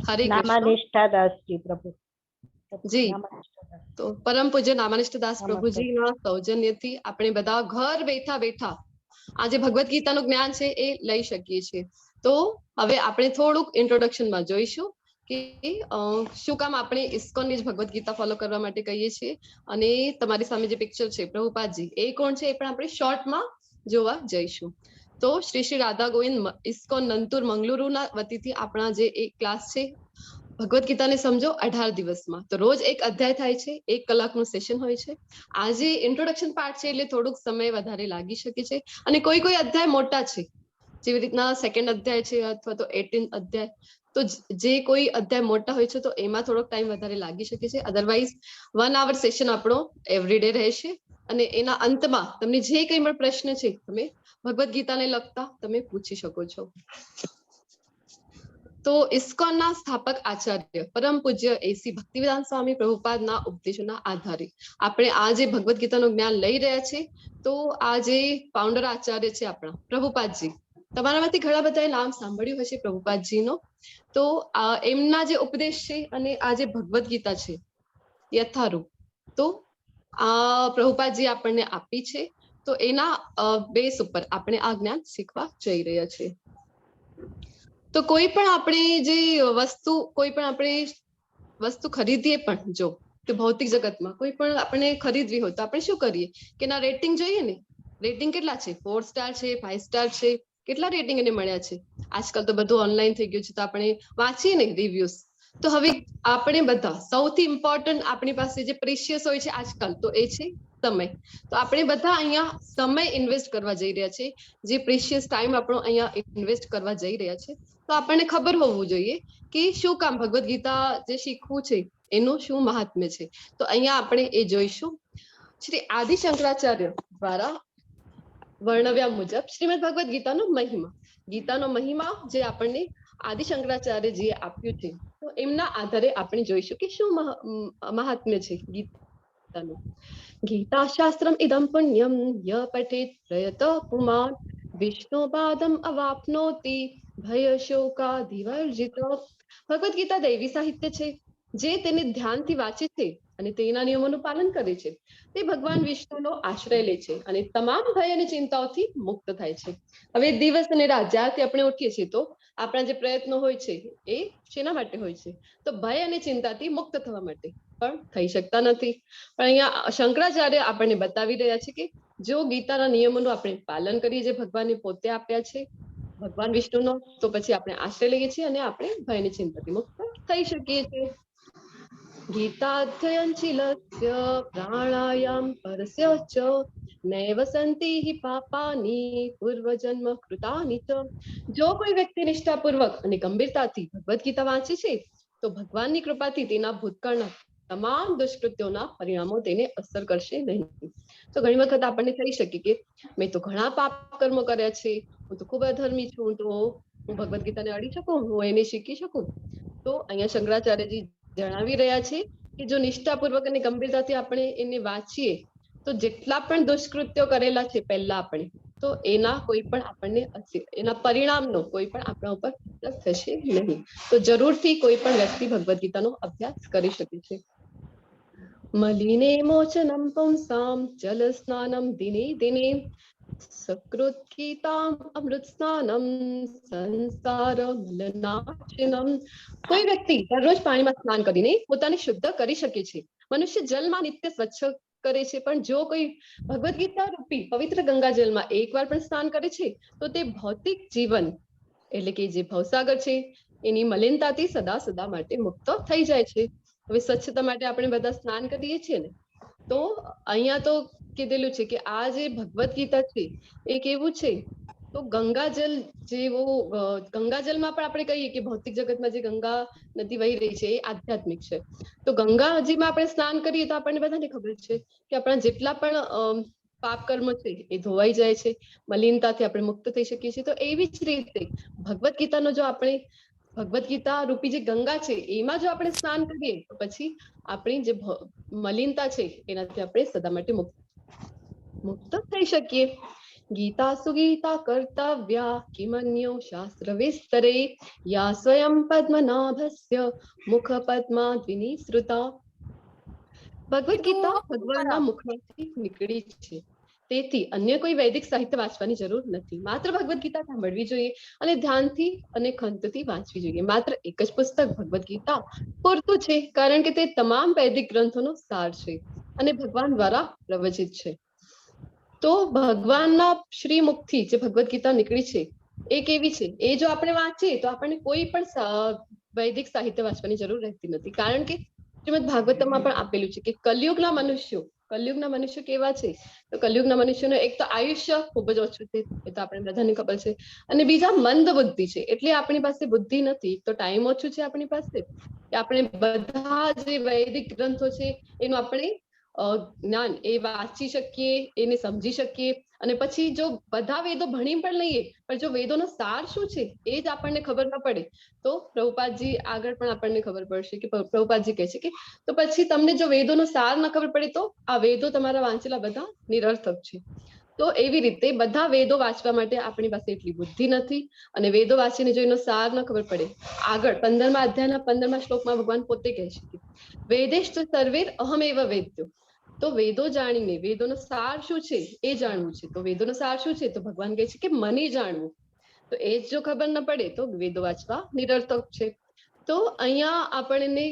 हरे कृष्ण। नामानिष्ठा दास जी प्रभु जी, नामानिष्ठा दास। તો પરમ પૂજ્ય નામાનિષ્ઠ દાસ નમસ્તે. પ્રભુજીના સૌજન્યથી આપણે બધા ઘર બેઠા બેઠા આ જે ભગવદ્ ગીતાનું જ્ઞાન છે એ લઈ શકીએ છીએ. તો હવે આપણે થોડુંક ઇન્ટ્રોડક્શનમાં જોઈશું કે શું કામ આપણે ઇસ્કોનની જ ભગવદ્ ગીતા ફોલો કરવા માટે કહીએ છીએ, અને તમારી સામે જે પિક્ચર છે પ્રભુપાદજી એ કોણ છે એ પણ આપણે શોર્ટમાં જોવા જઈશું. તો શ્રી શ્રી રાધા ગોવિંદ ઇસ્કોન નંતુર મંગલુરુના વતીથી આપણા જે એક ક્લાસ છે ભગવદ્ ગીતાને સમજો 18 દિવસમાં, તો રોજ એક અધ્યાય થાય છે, 1 કલાકનું સેશન હોય છે. આજે ઇન્ટ્રોડક્શન પાર્ટ છે એટલે થોડુંક સમય વધારે લાગી શકે છે, અને કોઈ અધ્યાય મોટા છે, જેવી રીતના 2nd અધ્યાય છે અથવા તો 18th અધ્યાય, તો જે કોઈ અધ્યાય મોટા હોય છે તો એમાં થોડોક ટાઈમ વધારે લાગી શકે છે. અધરવાઇઝ 1 hour સેશન આપણો એવરીડે રહેશે, અને એના અંતમાં તમને જે કંઈ પણ પ્રશ્ન છે તમે ભગવદ્ ગીતાને લગતા તમે પૂછી શકો છો. તો ઇસ્કોનના સ્થાપક આચાર્ય પરમ પૂજ્ય એસી ભક્તિવેદાંત સ્વામી પ્રભુપાદના ઉપદેશોના આધારે આપણે આ જે ભગવદ્ ગીતાનું જ્ઞાન લઈ રહ્યા છે, તો આ જે ફાઉન્ડર આચાર્ય છે આપણા પ્રભુપાદજી, તમારામાંથી ઘણા બધાએ નામ સાંભળ્યું હશે પ્રભુપાદજીનો. તો એમના જે ઉપદેશ છે અને આ જે ભગવદ્ ગીતા છે યથારૂપ, તો આ પ્રભુપાદજી આપણને આપી છે. તો એના બેસ ઉપર આપણે આ જ્ઞાન શીખવા જઈ રહ્યા છીએ. તો કોઈ પણ આપણે જે વસ્તુ ખરીદીએ પણ, જો કે ભૌતિક જગતમાં કોઈ પણ આપણે ખરીદવી હોય તો આપણે શું કરીએ કે ના રેટિંગ જોઈએ ને. રેટિંગ કેટલા છે? 4 સ્ટાર છે, 5 સ્ટાર છે, કેટલા રેટિંગ એને મળ્યા છે. આજકાલ તો બધું ઓનલાઈન થઈ ગયું છે, તો આપણે વાંચીએ ને રિવ્યુઝ. તો હવે આપણે બધા સૌથી ઇમ્પોર્ટન્ટ આપણી પાસે જે પ્રેશિયસ હોય છે આજકાલ, તો એ છે સમય. તો આપણે બધા અહીંયા સમય ઇન્વેસ્ટ કરવા જઈ રહ્યા છે, જે પ્રેશિયસ ટાઈમ આપણો અહીંયા ઇન્વેસ્ટ કરવા જઈ રહ્યા છે. તો આપણને ખબર હોવું જોઈએ કે શું કામ ભગવદ્ ગીતા જે શીખવું છે એનું શું મહાત્મ્ય છે. તો અહીંયા આપણે એ જોઈશું. શ્રી આદિ શંકરાચાર્ય દ્વારા વર્ણવ્યા મુજબ શ્રીમદ ભગવદ્ ગીતાનો મહિમા જે આપણને આદિ શંકરાચાર્યજીએ આપ્યું છે, તો એમના આધારે આપણે જોઈશું કે શું મહાત્મ્ય છે ગીતાનું. ગીતા શાસ્ત્રમ ઇદમ પુણ્યમ ય પઠેત પ્રયત પુમાન વિષ્ણુપાદમ અવાપ્નોતિ ભય શોકાધિવર્જિત. ભગવદ્ ગીતા દૈવી સાહિત્ય છે. જે તેને ધ્યાનથી વાંચે છે અને તેના નિયમોનું પાલન કરે છે, તે ભગવાન વિષ્ણુનો આશ્રય લે છે અને તમામ ભય અને ચિંતાઓથી મુક્ત થાય છે. હવે દિવસ અને રાત જ્યારથી આપણે ઉઠીએ છીએ, તો આપણા જે પ્રયત્નો હોય છે એ શેના માટે હોય છે? તો ભય અને ચિંતાથી મુક્ત થવા માટે, પણ થઈ શકતા નથી. પણ અહીંયા શંકરાચાર્ય આપણને બતાવી રહ્યા છે કે જો ગીતાના નિયમોનું આપણે પાલન કરીએ, જે ભગવાને પોતે આપ્યા છે ભગવાન વિષ્ણુનો, તો પછી આપણે આશ્રય લઈએ છીએ અને આપણે ભયની ચિંતાથી મુક્ત થઈ શકીએ છીએ. ગીતાધ્યયન શીલસ્ય પ્રાણાયામ પરસ્ય ચ નૈવ સંતિ હિ પાપાની પૂર્વજન્મ કૃતાની ચ. જો કોઈ વ્યક્તિ નિષ્ઠાપૂર્વક અને ગંભીરતાથી ભગવદ્ ગીતા વાંચે છે, તો ભગવાનની કૃપાથી તેના ભૂતકાળના તમામ દુષ્કૃત્યોના પરિણામો તેને અસર કરશે નહીં. તો ઘણી વખત આપણને થઈ શકે કે મેં તો ઘણા પાપ કર્મો કર્યા છે, હું તો ખૂબ અધર્મી છું, તો હું ભગવદ્ ગીતાને અડી શકું, હું એને શીખી શકું? તો અહીંયા શંકરાચાર્યજી જણાવી રહ્યા છે કે જો નિષ્ઠાપૂર્વક અને ગંભીરતાથી આપણે એને વાંચીએ, તો જેટલા પણ દુષ્કૃત્યો કરેલા છે પહેલા આપણે, તો એના કોઈ પણ આપણને એના પરિણામનો કોઈ પણ આપણા ઉપર થશે નહીં. તો જરૂરથી કોઈ પણ વ્યક્તિ ભગવદ્ ગીતાનો અભ્યાસ કરી શકે છે. મલિને મોચનમ પુંસામ જલ સ્નાનમ દિને દિને સકૃત ગીતામ અમૃત સ્નાનમ સંસાર મલનાશિનમ. કોઈ વ્યક્તિ દરરોજ પાણીમાં સ્નાન કરીને પોતાને શુદ્ધ કરી શકે છે. મનુષ્ય જલમાં નિત્ય સ્વચ્છ કરે છે, પણ જો કોઈ ભગવદ્ ગીતા રૂપી પવિત્ર ગંગાજલમાં એકવાર પણ સ્નાન કરે છે, તો તે ભૌતિક જીવન એટલે કે જે ભવસાગર છે એની મલિનતાથી સદા માટે મુક્ત થઈ જાય છે. હવે સ્વચ્છતા માટે આપણે બધા સ્નાન કરીએ છીએ ને, તો અહીંયા તો કીધેલું છે કે આ જે ભગવદ્ ગીતા છે એ કેવું છે, તો ગંગાજલ જેવો, ગંગાજલમાં પણ આપણે કહીએ કે ભૌતિક જગતમાં જે ગંગા નદી વહી રહી છે એ આધ્યાત્મિક છે. તો ગંગાજીમાં આપણે સ્નાન કરીએ તો આપણને બધાને ખબર છે કે આપણા જેટલા પણ પાપ કર્મ છે એ ધોવાઈ જાય છે, મલિનતાથી આપણે મુક્ત થઈ શકીએ છીએ. તો એવી જ રીતે ભગવદ્ ગીતાનો જો આપણે ભગવદ્ ગીતા રૂપી જે ગંગા છે એમાં જો આપણે સ્નાન કરીએ, તો પછી આપણી જે મલિનતા છે એનાથી આપણે સદા માટે મુક્ત થઈ શકીએ. गीतासु गीता कर्तव्या किमन्यो शास्त्र विस्तरे या स्वयं पद्मनाभस्य मुख पद्माद्विनी श्रुता. ભગવદ ગીતા ભગવાનના મુખમાંથી નીકળી છે, તેથી અન્ય કોઈ વૈદિક સાહિત્ય વાંચવાની જરૂર નથી. માત્ર ભગવદ ગીતા સાંભળવી જોઈએ અને ધ્યાનથી અને ખંતથી વાંચવી જોઈએ. માત્ર એક જ પુસ્તક ભગવદ ગીતા પૂરતું છે, કારણ કે તે તમામ વૈદિક ગ્રંથોનો સાર છે અને ભગવાન દ્વારા પ્રવચિત છે. તો ભગવાનના શ્રી મુખથી જે ભગવદ ગીતા નીકળી છે એ કેવી છે, એ જો આપણે વાંચીએ તો આપણને કોઈ પણ વૈદિક સાહિત્ય વાંચવાની જરૂર રહેતી નથી. કારણ કે શ્રીમદ ભાગવતમાં પણ આપેલું છે કે કલયુગના મનુષ્યો કેવા છે, તો કલયુગના મનુષ્યોનું એક તો આયુષ્ય ખૂબ જ ઓછું છે, એ તો આપણે બધાને ખબર છે, અને બીજા મંદ બુદ્ધિ છે, એટલે આપણી પાસે બુદ્ધિ નથી. તો ટાઈમ ઓછું છે આપણી પાસે કે આપણે બધા જે વૈદિક ગ્રંથો છે એનું આપણે જ્ઞાન એ વાંચી શકીએ, એને સમજી શકીએ, અને પછી જો બધા વેદો ભણી પણ લઈએ પણ જો વેદોનો સાર શું છે એ જ આપણને ખબર ન પડે તો પ્રભુપાદજી આગળ પણ આપણને ખબર પડશે કે પ્રભુપાદજી કહે છે કે તો પછી તમને જો વેદોનો સાર ન ખબર પડે તો આ વેદો તમારા વાંચેલા બધા નિરર્થક છે. તો એવી રીતે બધા વેદો વાંચવા માટે આપણી પાસે એટલી બુદ્ધિ નથી, અને વેદો વાંચીને જો એનો સાર ન ખબર પડે, આગળ 15મા અધ્યાયના 15મા શ્લોકમાં ભગવાન પોતે કહે છે કે વેદેશ તો સર્વેર અહમેવ વેદ્યો. તો વેદો જાણીને વેદોનો સાર શું છે એ જાણવું છે. તો વેદોનો સાર શું છે, તો ભગવાન કહે છે કે મને જાણવું. તો એ જ જો ખબર ન પડે તો વેદો વાંચવા નિરર્થક છે. તો અહીંયા આપણને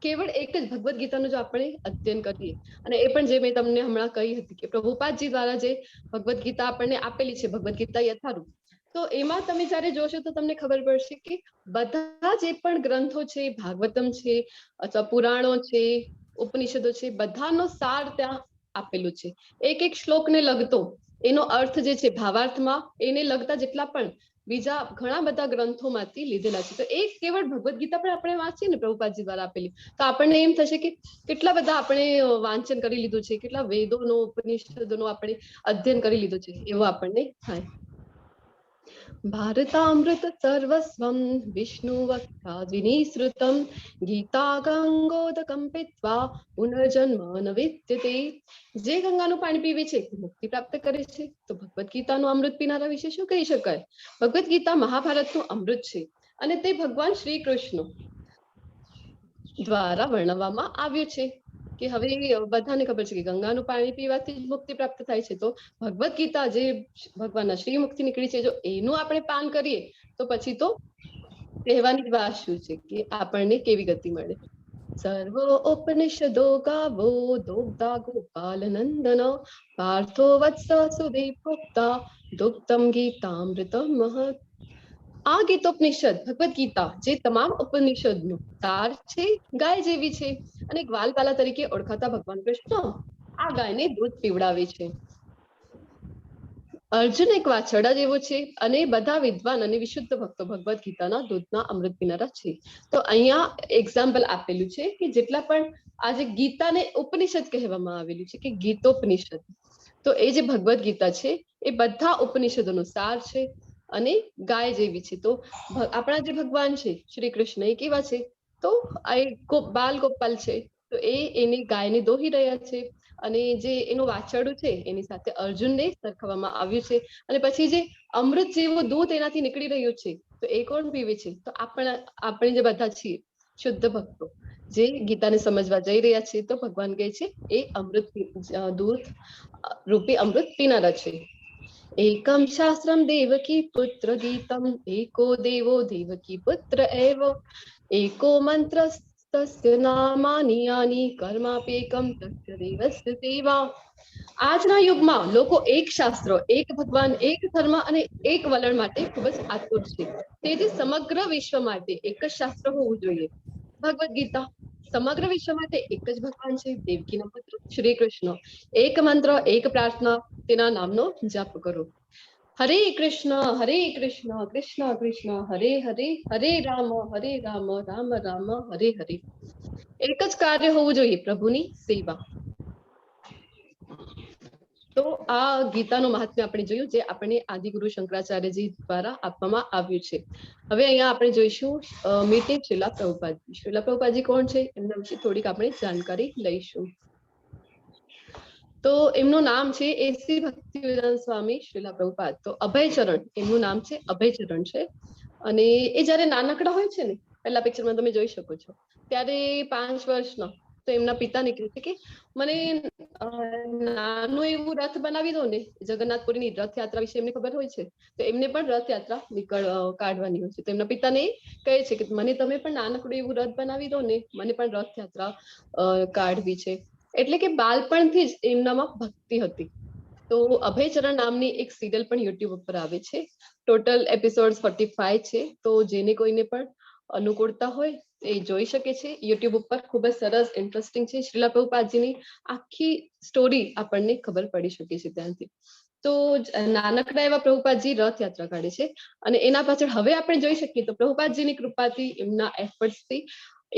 કેવળ એક જ ભગવદ ગીતાનું જો આપણે અધ્યયન કરીએ, અને એ પણ જે મેં તમને હમણાં કહી હતી કે પ્રભુપાદજી દ્વારા જે ભગવદ ગીતા આપણને આપેલી છે, ભગવદ ગીતા યથારૂપ, તો એમાં તમે જયારે જોશો તો તમને ખબર પડશે કે બધા જે પણ ગ્રંથો છે, ભાગવતમ છે અથવા પુરાણો છે, ઉપનિષદો છે, બધાનો સાર ત્યાં આપેલું છે. એક એક શ્લોકને લગતો એનો અર્થ જે છે ભાવાર્થમાં એને લગતા જેટલા પણ બીજા ઘણા બધા ગ્રંથોમાંથી લીધેલા છે. તો એક કેવળ ભગવદ ગીતા પણ આપણે વાંચીએ ને પ્રભુપાદજી દ્વારા આપેલી, તો આપણને એમ થશે કે કેટલા બધા આપણે વાંચન કરી લીધું છે, કેટલા વેદોનો ઉપનિષદોનો આપણે અધ્યયન કરી લીધું છે એવું આપણને થાય. ભારતામૃત સર્વસ્વમ વિષ્ણુવક્ત્રાદ્વિની શ્રુતમ ગીતા ગંગોદકં પીત્વા પુનર્જન્મ ન વિદ્યતે. જે ગંગાનું પાણી પીવે છે તે મુક્તિ પ્રાપ્ત કરે છે, તો ભગવદ ગીતાનું અમૃત પીનારા વિશે શું કહી શકાય. ભગવદ ગીતા મહાભારતનું અમૃત છે, અને તે ભગવાન શ્રી કૃષ્ણ દ્વારા વર્ણવવામાં આવ્યું છે કે હવે બધાને ખબર છે કે ગંગાનું પાણી પીવાથી મુક્તિ પ્રાપ્ત થાય છે. તો ભગવદ ગીતા જે ભગવાનના શ્રીમુખથી નીકળી છે, જો એનું આપણે પાન કરીએ તો પછી તો કહેવાની વાત શું છે કે આપણને કેવી ગતિ મળે. સર્વો ઉપનિષદો ગાવો દોગ્ધા ગોપાલ નંદન પાર્થો વત્સ સુદે પ્રોક્તા દુગ્ધમ ગીતામૃતમ મહત. આ ગીતોપનિષદ ભગવદ ગીતા જે તમામ ઉપનિષદનું સાર છે, ગાય જેવી છે, અને ગ્વાલપાલા તરીકે ઓળખાતા ભગવાન કૃષ્ણ આ ગાયને દૂધ પીવડાવે છે. અર્જુન એક વાછરડા જેવો છે, અને બધા વિદ્વાન અને વિશુદ્ધ ભક્તો ભગવદ ગીતાના દૂધના અમૃત પીનારા છે. તો અહીંયા એક્ઝામ્પલ આપેલું છે કે જેટલા પણ આજે ગીતાને ઉપનિષદ કહેવામાં આવેલું છે કે ગીતોપનિષદ, તો એ જે ભગવદ ગીતા છે એ બધા ઉપનિષદોનો સાર છે અને ગાય જેવી છે. તો આપણા જે ભગવાન છે શ્રી કૃષ્ણ એ કેવા છે, તો આ બાલ ગોપાલ છે, તો એની ગાયને દોહી રહ્યા છે, અને જે એનું વાછરડું છે એની સાથે અર્જુનને સરખાવવામાં આવ્યું છે. અને પછી જે અમૃત જેવું દૂધ એનાથી નીકળી રહ્યું છે, તો એ કોણ પીવે છે, તો આપણે જે બધા છીએ શુદ્ધ ભક્તો જે ગીતાને સમજવા જઈ રહ્યા છે, તો ભગવાન કહે છે એ અમૃત દૂધ રૂપી અમૃત પીનારા છે. એકમ શાસ્ત્રમ દેવકી પુત્ર ગીતમ એકો દેવો દેવકી પુત્ર એવ એકો મંત્ર તસ્ય નામાની યાની કર્માપેકમ તસ્ય દેવસ્ય સેવા. આજના યુગમાં લોકો એક શાસ્ત્ર, એક ભગવાન, એક ધર્મ અને એક વલણ માટે ખૂબ જ આતુર છે. તેથી સમગ્ર વિશ્વ માટે એક જ શાસ્ત્ર હોવું જોઈએ, ભગવદ ગીતા. સમગ્ર વિશ્વ માટે એક જ ભગવાન છે, દેવકીના પુત્ર શ્રી કૃષ્ણ. એક મંત્ર, એક પ્રાર્થના, તેના નામનો જપ કરો. હરે કૃષ્ણ કૃષ્ણ કૃષ્ણ હરે હરે, હરે રામ રામ રામ હરે હરે. એક જ કાર્ય હોવું જોઈએ, પ્રભુની સેવા. તો આ ગીતાનું મહાત્મ્ય આપણે જોયું, જે આપણને આદિગુરુ શંકરાચાર્યજી દ્વારા આપવામાં આવ્યું છે. હવે અહીંયા આપણે જોઈશું મીટિંગ શ્રીલા પ્રભુપાદજી. શ્રીલા પ્રભુપાદજી કોણ છે એમના વિશે થોડીક આપણે જાણકારી લઈશું. તો એમનું નામ છે એસી ભક્તિવેદાંત સ્વામી શ્રીલા પ્રભુપાદ. તો અભયચરણ એમનું નામ છે, અભયચરણ છે. અને એ જયારે નાનકડા હોય છે ને, પહેલા પિક્ચરમાં તમે જોઈ શકો છો, ત્યારે 5 વર્ષના, તો એમના પિતા નીકળે છે કે મને નાનું એવું રથ બનાવી દો ને. જગન્નાથપુરીની રથયાત્રા વિશે એમને ખબર હોય છે, તો એમને પણ રથયાત્રા કાઢવાની હોય છે. તો એમના પિતાને કહે છે કે મને તમે પણ નાનકડું એવું રથ બનાવી દો ને, મને પણ રથયાત્રા કાઢવી છે. એટલે કે બાળપણથી જ એમનામાં ભક્તિ હતી. તો અભયચરણ નામની એક સિરિયલ પણ યુટ્યુબ ઉપર આવે છે. ટોટલ એપિસોડ 45 છે. તો જેને કોઈને પણ અનુકૂળતા હોય એ જોઈ શકે છે યુટ્યુબ ઉપર. ખૂબ જ સરસ ઇન્ટરેસ્ટિંગ છે. શ્રીલા પ્રભુપાદજીની આખી સ્ટોરી આપણને ખબર પડી શકે છે ત્યાંથી. તો નાનકડા એવા પ્રભુપાદજી રથયાત્રા કાઢે છે. અને એના પાછળ હવે આપણે જોઈ શકીએ તો પ્રભુપાદજીની કૃપાથી, એમના એફર્ટ્સથી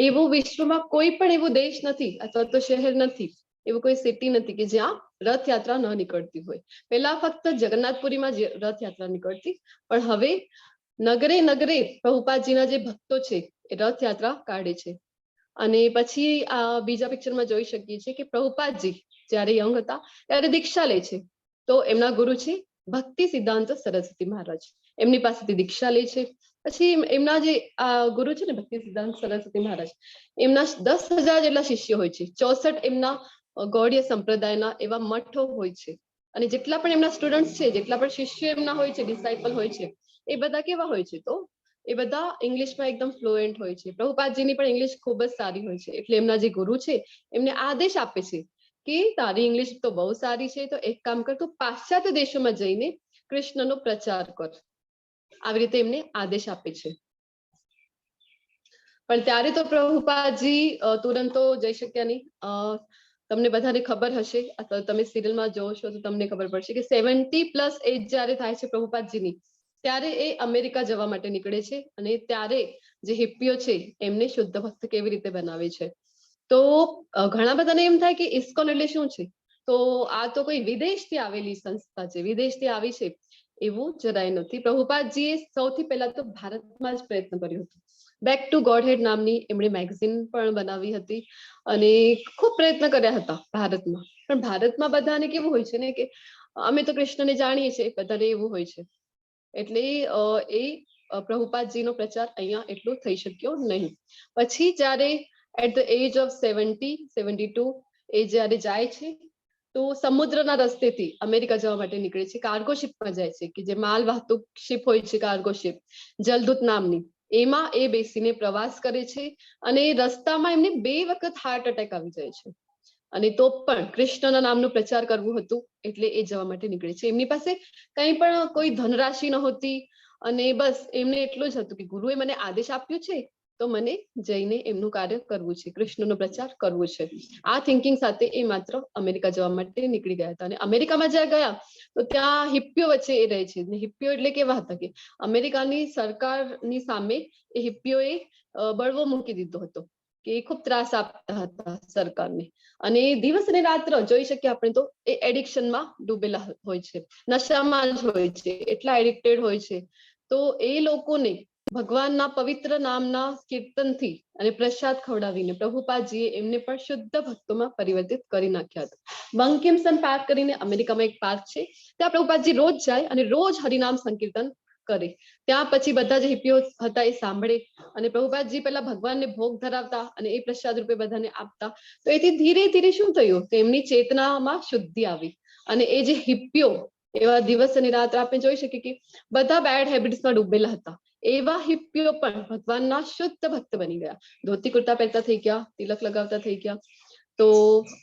એવું વિશ્વમાં કોઈ પણ એવો દેશ નથી અથવા તો શહેર નથી, એવું કોઈ સિટી નથી કે જ્યાં રથયાત્રા ન નીકળતી હોય. પહેલા ફક્ત જગન્નાથપુરીમાં જ રથયાત્રા નીકળતી, પણ હવે નગરે નગરે પ્રભુપાદજીના જે ભક્તો છે એ રથયાત્રા કાઢે છે. અને પછી આ બીજા પિક્ચરમાં જોઈ શકીએ છીએ કે પ્રભુપાદજી જયારે યંગ હતા ત્યારે દીક્ષા લે છે. તો એમના ગુરુ છે ભક્તિ સિદ્ધાંત સરસ્વતી મહારાજ. એમની પાસેથી દીક્ષા લે છે. પછી એમના જે ગુરુ છે ને ભક્તિ સિદ્ધાંત સરસ્વતી મહારાજ, એમના 10,000 જેટલા શિષ્ય હોય છે. 64 એમના ગૌડીય સંપ્રદાયના એવા મઠો હોય છે. અને જેટલા પણ એમના સ્ટુડન્ટ છે, જેટલા પણ શિષ્યો એમના હોય છે, ડિસાઇપલ હોય છે, એ બધા કેવા હોય છે? તો એ બધા ઇંગ્લિશમાં એકદમ ફ્લુએન્ટ હોય છે. પ્રભુપાદજીની પણ ઇંગ્લિશ ખૂબ જ સારી હોય છે. એટલે એમના જે ગુરુ છે એમને આદેશ આપે છે કે તારી ઇંગ્લિશ તો બહુ સારી છે, તો એક કામ કર, તું પાશ્ચાત્ય દેશોમાં જઈને કૃષ્ણનો પ્રચાર કર. આવી રીતે એમને આદેશ આપે છે. પણ ત્યારે તો પ્રભુપાદજી તુરંત તો જઈ શક્યા નહીં. તમને બધાને ખબર હશે અથવા તમે સિરિયલમાં જોવો છો તો તમને ખબર પડશે કે 70+ એજ જયારે થાય છે પ્રભુપાદજીની, ત્યારે એ અમેરિકા જવા માટે નીકળે છે. અને ત્યારે જે હિપ્પીઓ છે એમને શુદ્ધ ભક્ત કેવી રીતે બનાવે છે. તો ઘણા બધાને એમ થાય કે ઇસ્કોન એટલે શું છે? તો આ તો કોઈ વિદેશથી આવેલી સંસ્થા છે, વિદેશથી આવી છે, એવું જરાય નથી. પ્રભુપાદજીએ સૌથી પહેલા તો ભારતમાં જ પ્રયત્ન કર્યો હતો. બેક ટુ ગોડહેડ નામની એમણે મેગઝીન પણ બનાવી હતી અને ખૂબ પ્રયત્ન કર્યા હતા ભારતમાં. પણ ભારતમાં બધાને કેવું હોય છે ને કે અમે તો કૃષ્ણને જાણીએ છીએ, બધાને એવું હોય છે. એટલે એ પ્રભુપાદજીનો પ્રચાર અહીંયા એટલો થઈ શક્યો નહીં. પછી જ્યારે એટ ધ એજ ઓફ 72 એ જ્યારે જાય છે, તો સમુદ્રના રસ્તેથી અમેરિકા જવા માટે નીકળે છે. કાર્ગો શિપમાં જાય છે કે જે માલ વાહતુક શિપ હોય છે, કાર્ગો શિપ જલદૂત નામની, એમાં એ બેસીને પ્રવાસ કરે છે. અને રસ્તામાં એમને 2 વખત હાર્ટ એટેક આવી જાય છે. અને તો પણ કૃષ્ણના નામનો પ્રચાર કરવું હતું એટલે એ જવા માટે નીકળે છે. એમની પાસે કંઈ પણ કોઈ ધનરાશિ નહોતી. અને બસ એમને એટલું જ હતું કે ગુરુએ મને આદેશ આપ્યો છે તો મને જઈને એમનું કાર્ય કરવું છે, કૃષ્ણનો પ્રચાર કરવો છે. આ થિંકિંગ સાથે એ માત્ર અમેરિકા જવા માટે નીકળી ગયા હતા. અને અમેરિકામાં જ્યાં ગયા તો ત્યાં હિપ્પીઓ વચ્ચે એ રહે છે. હિપ્પીઓ એટલે કેવા હતા કે અમેરિકાની સરકારની સામે એ હિપ્પીઓએ બળવો મૂકી દીધો હતો કે એ ખૂબ ત્રાસ આપતા હતા સરકારને. અને દિવસ અને રાત્ર જોઈ શકીએ આપણે તો એ એડિક્શનમાં ડૂબેલા હોય છે, નશામાં જ હોય છે, એટલા એડિક્ટેડ હોય છે. તો એ લોકોને ભગવાનના પવિત્ર નામના કીર્તનથી અને પ્રસાદ ખવડાવીને પ્રભુપાદજીએ એમને પણ શુદ્ધ ભક્તોમાં પરિવર્તિત કરી નાખ્યા હતા. બંકિમસન પાર્ક કરીને અમેરિકામાં એક પાર્ક છે, ત્યાં પ્રભુપાદજી રોજ જાય અને રોજ હરિનામ સંકીર્તન કરે. ત્યાં પછી બધા જે હિપ્પીઓ હતા એ સાંભળે અને પ્રભુપાદજી પહેલા ભગવાનને ભોગ ધરાવતા અને એ પ્રસાદ રૂપે બધાને આપતા. તો એથી ધીરે ધીરે શું થયું કે એમની ચેતનામાં શુદ્ધિ આવી. અને એ જે હિપ્પીઓ એવા દિવસ અને રાત આપણે જોઈ શકીએ કે બધા બેડ હેબિટ્સમાં ડૂબેલા હતા, એવા હિપ્પીઓ પણ ભગવાનના શુદ્ધ ભક્ત બની ગયા. ધોતી કુર્તા પહેરતા થઈ ગયા, તિલક લગાવતા થઈ ગયા. તો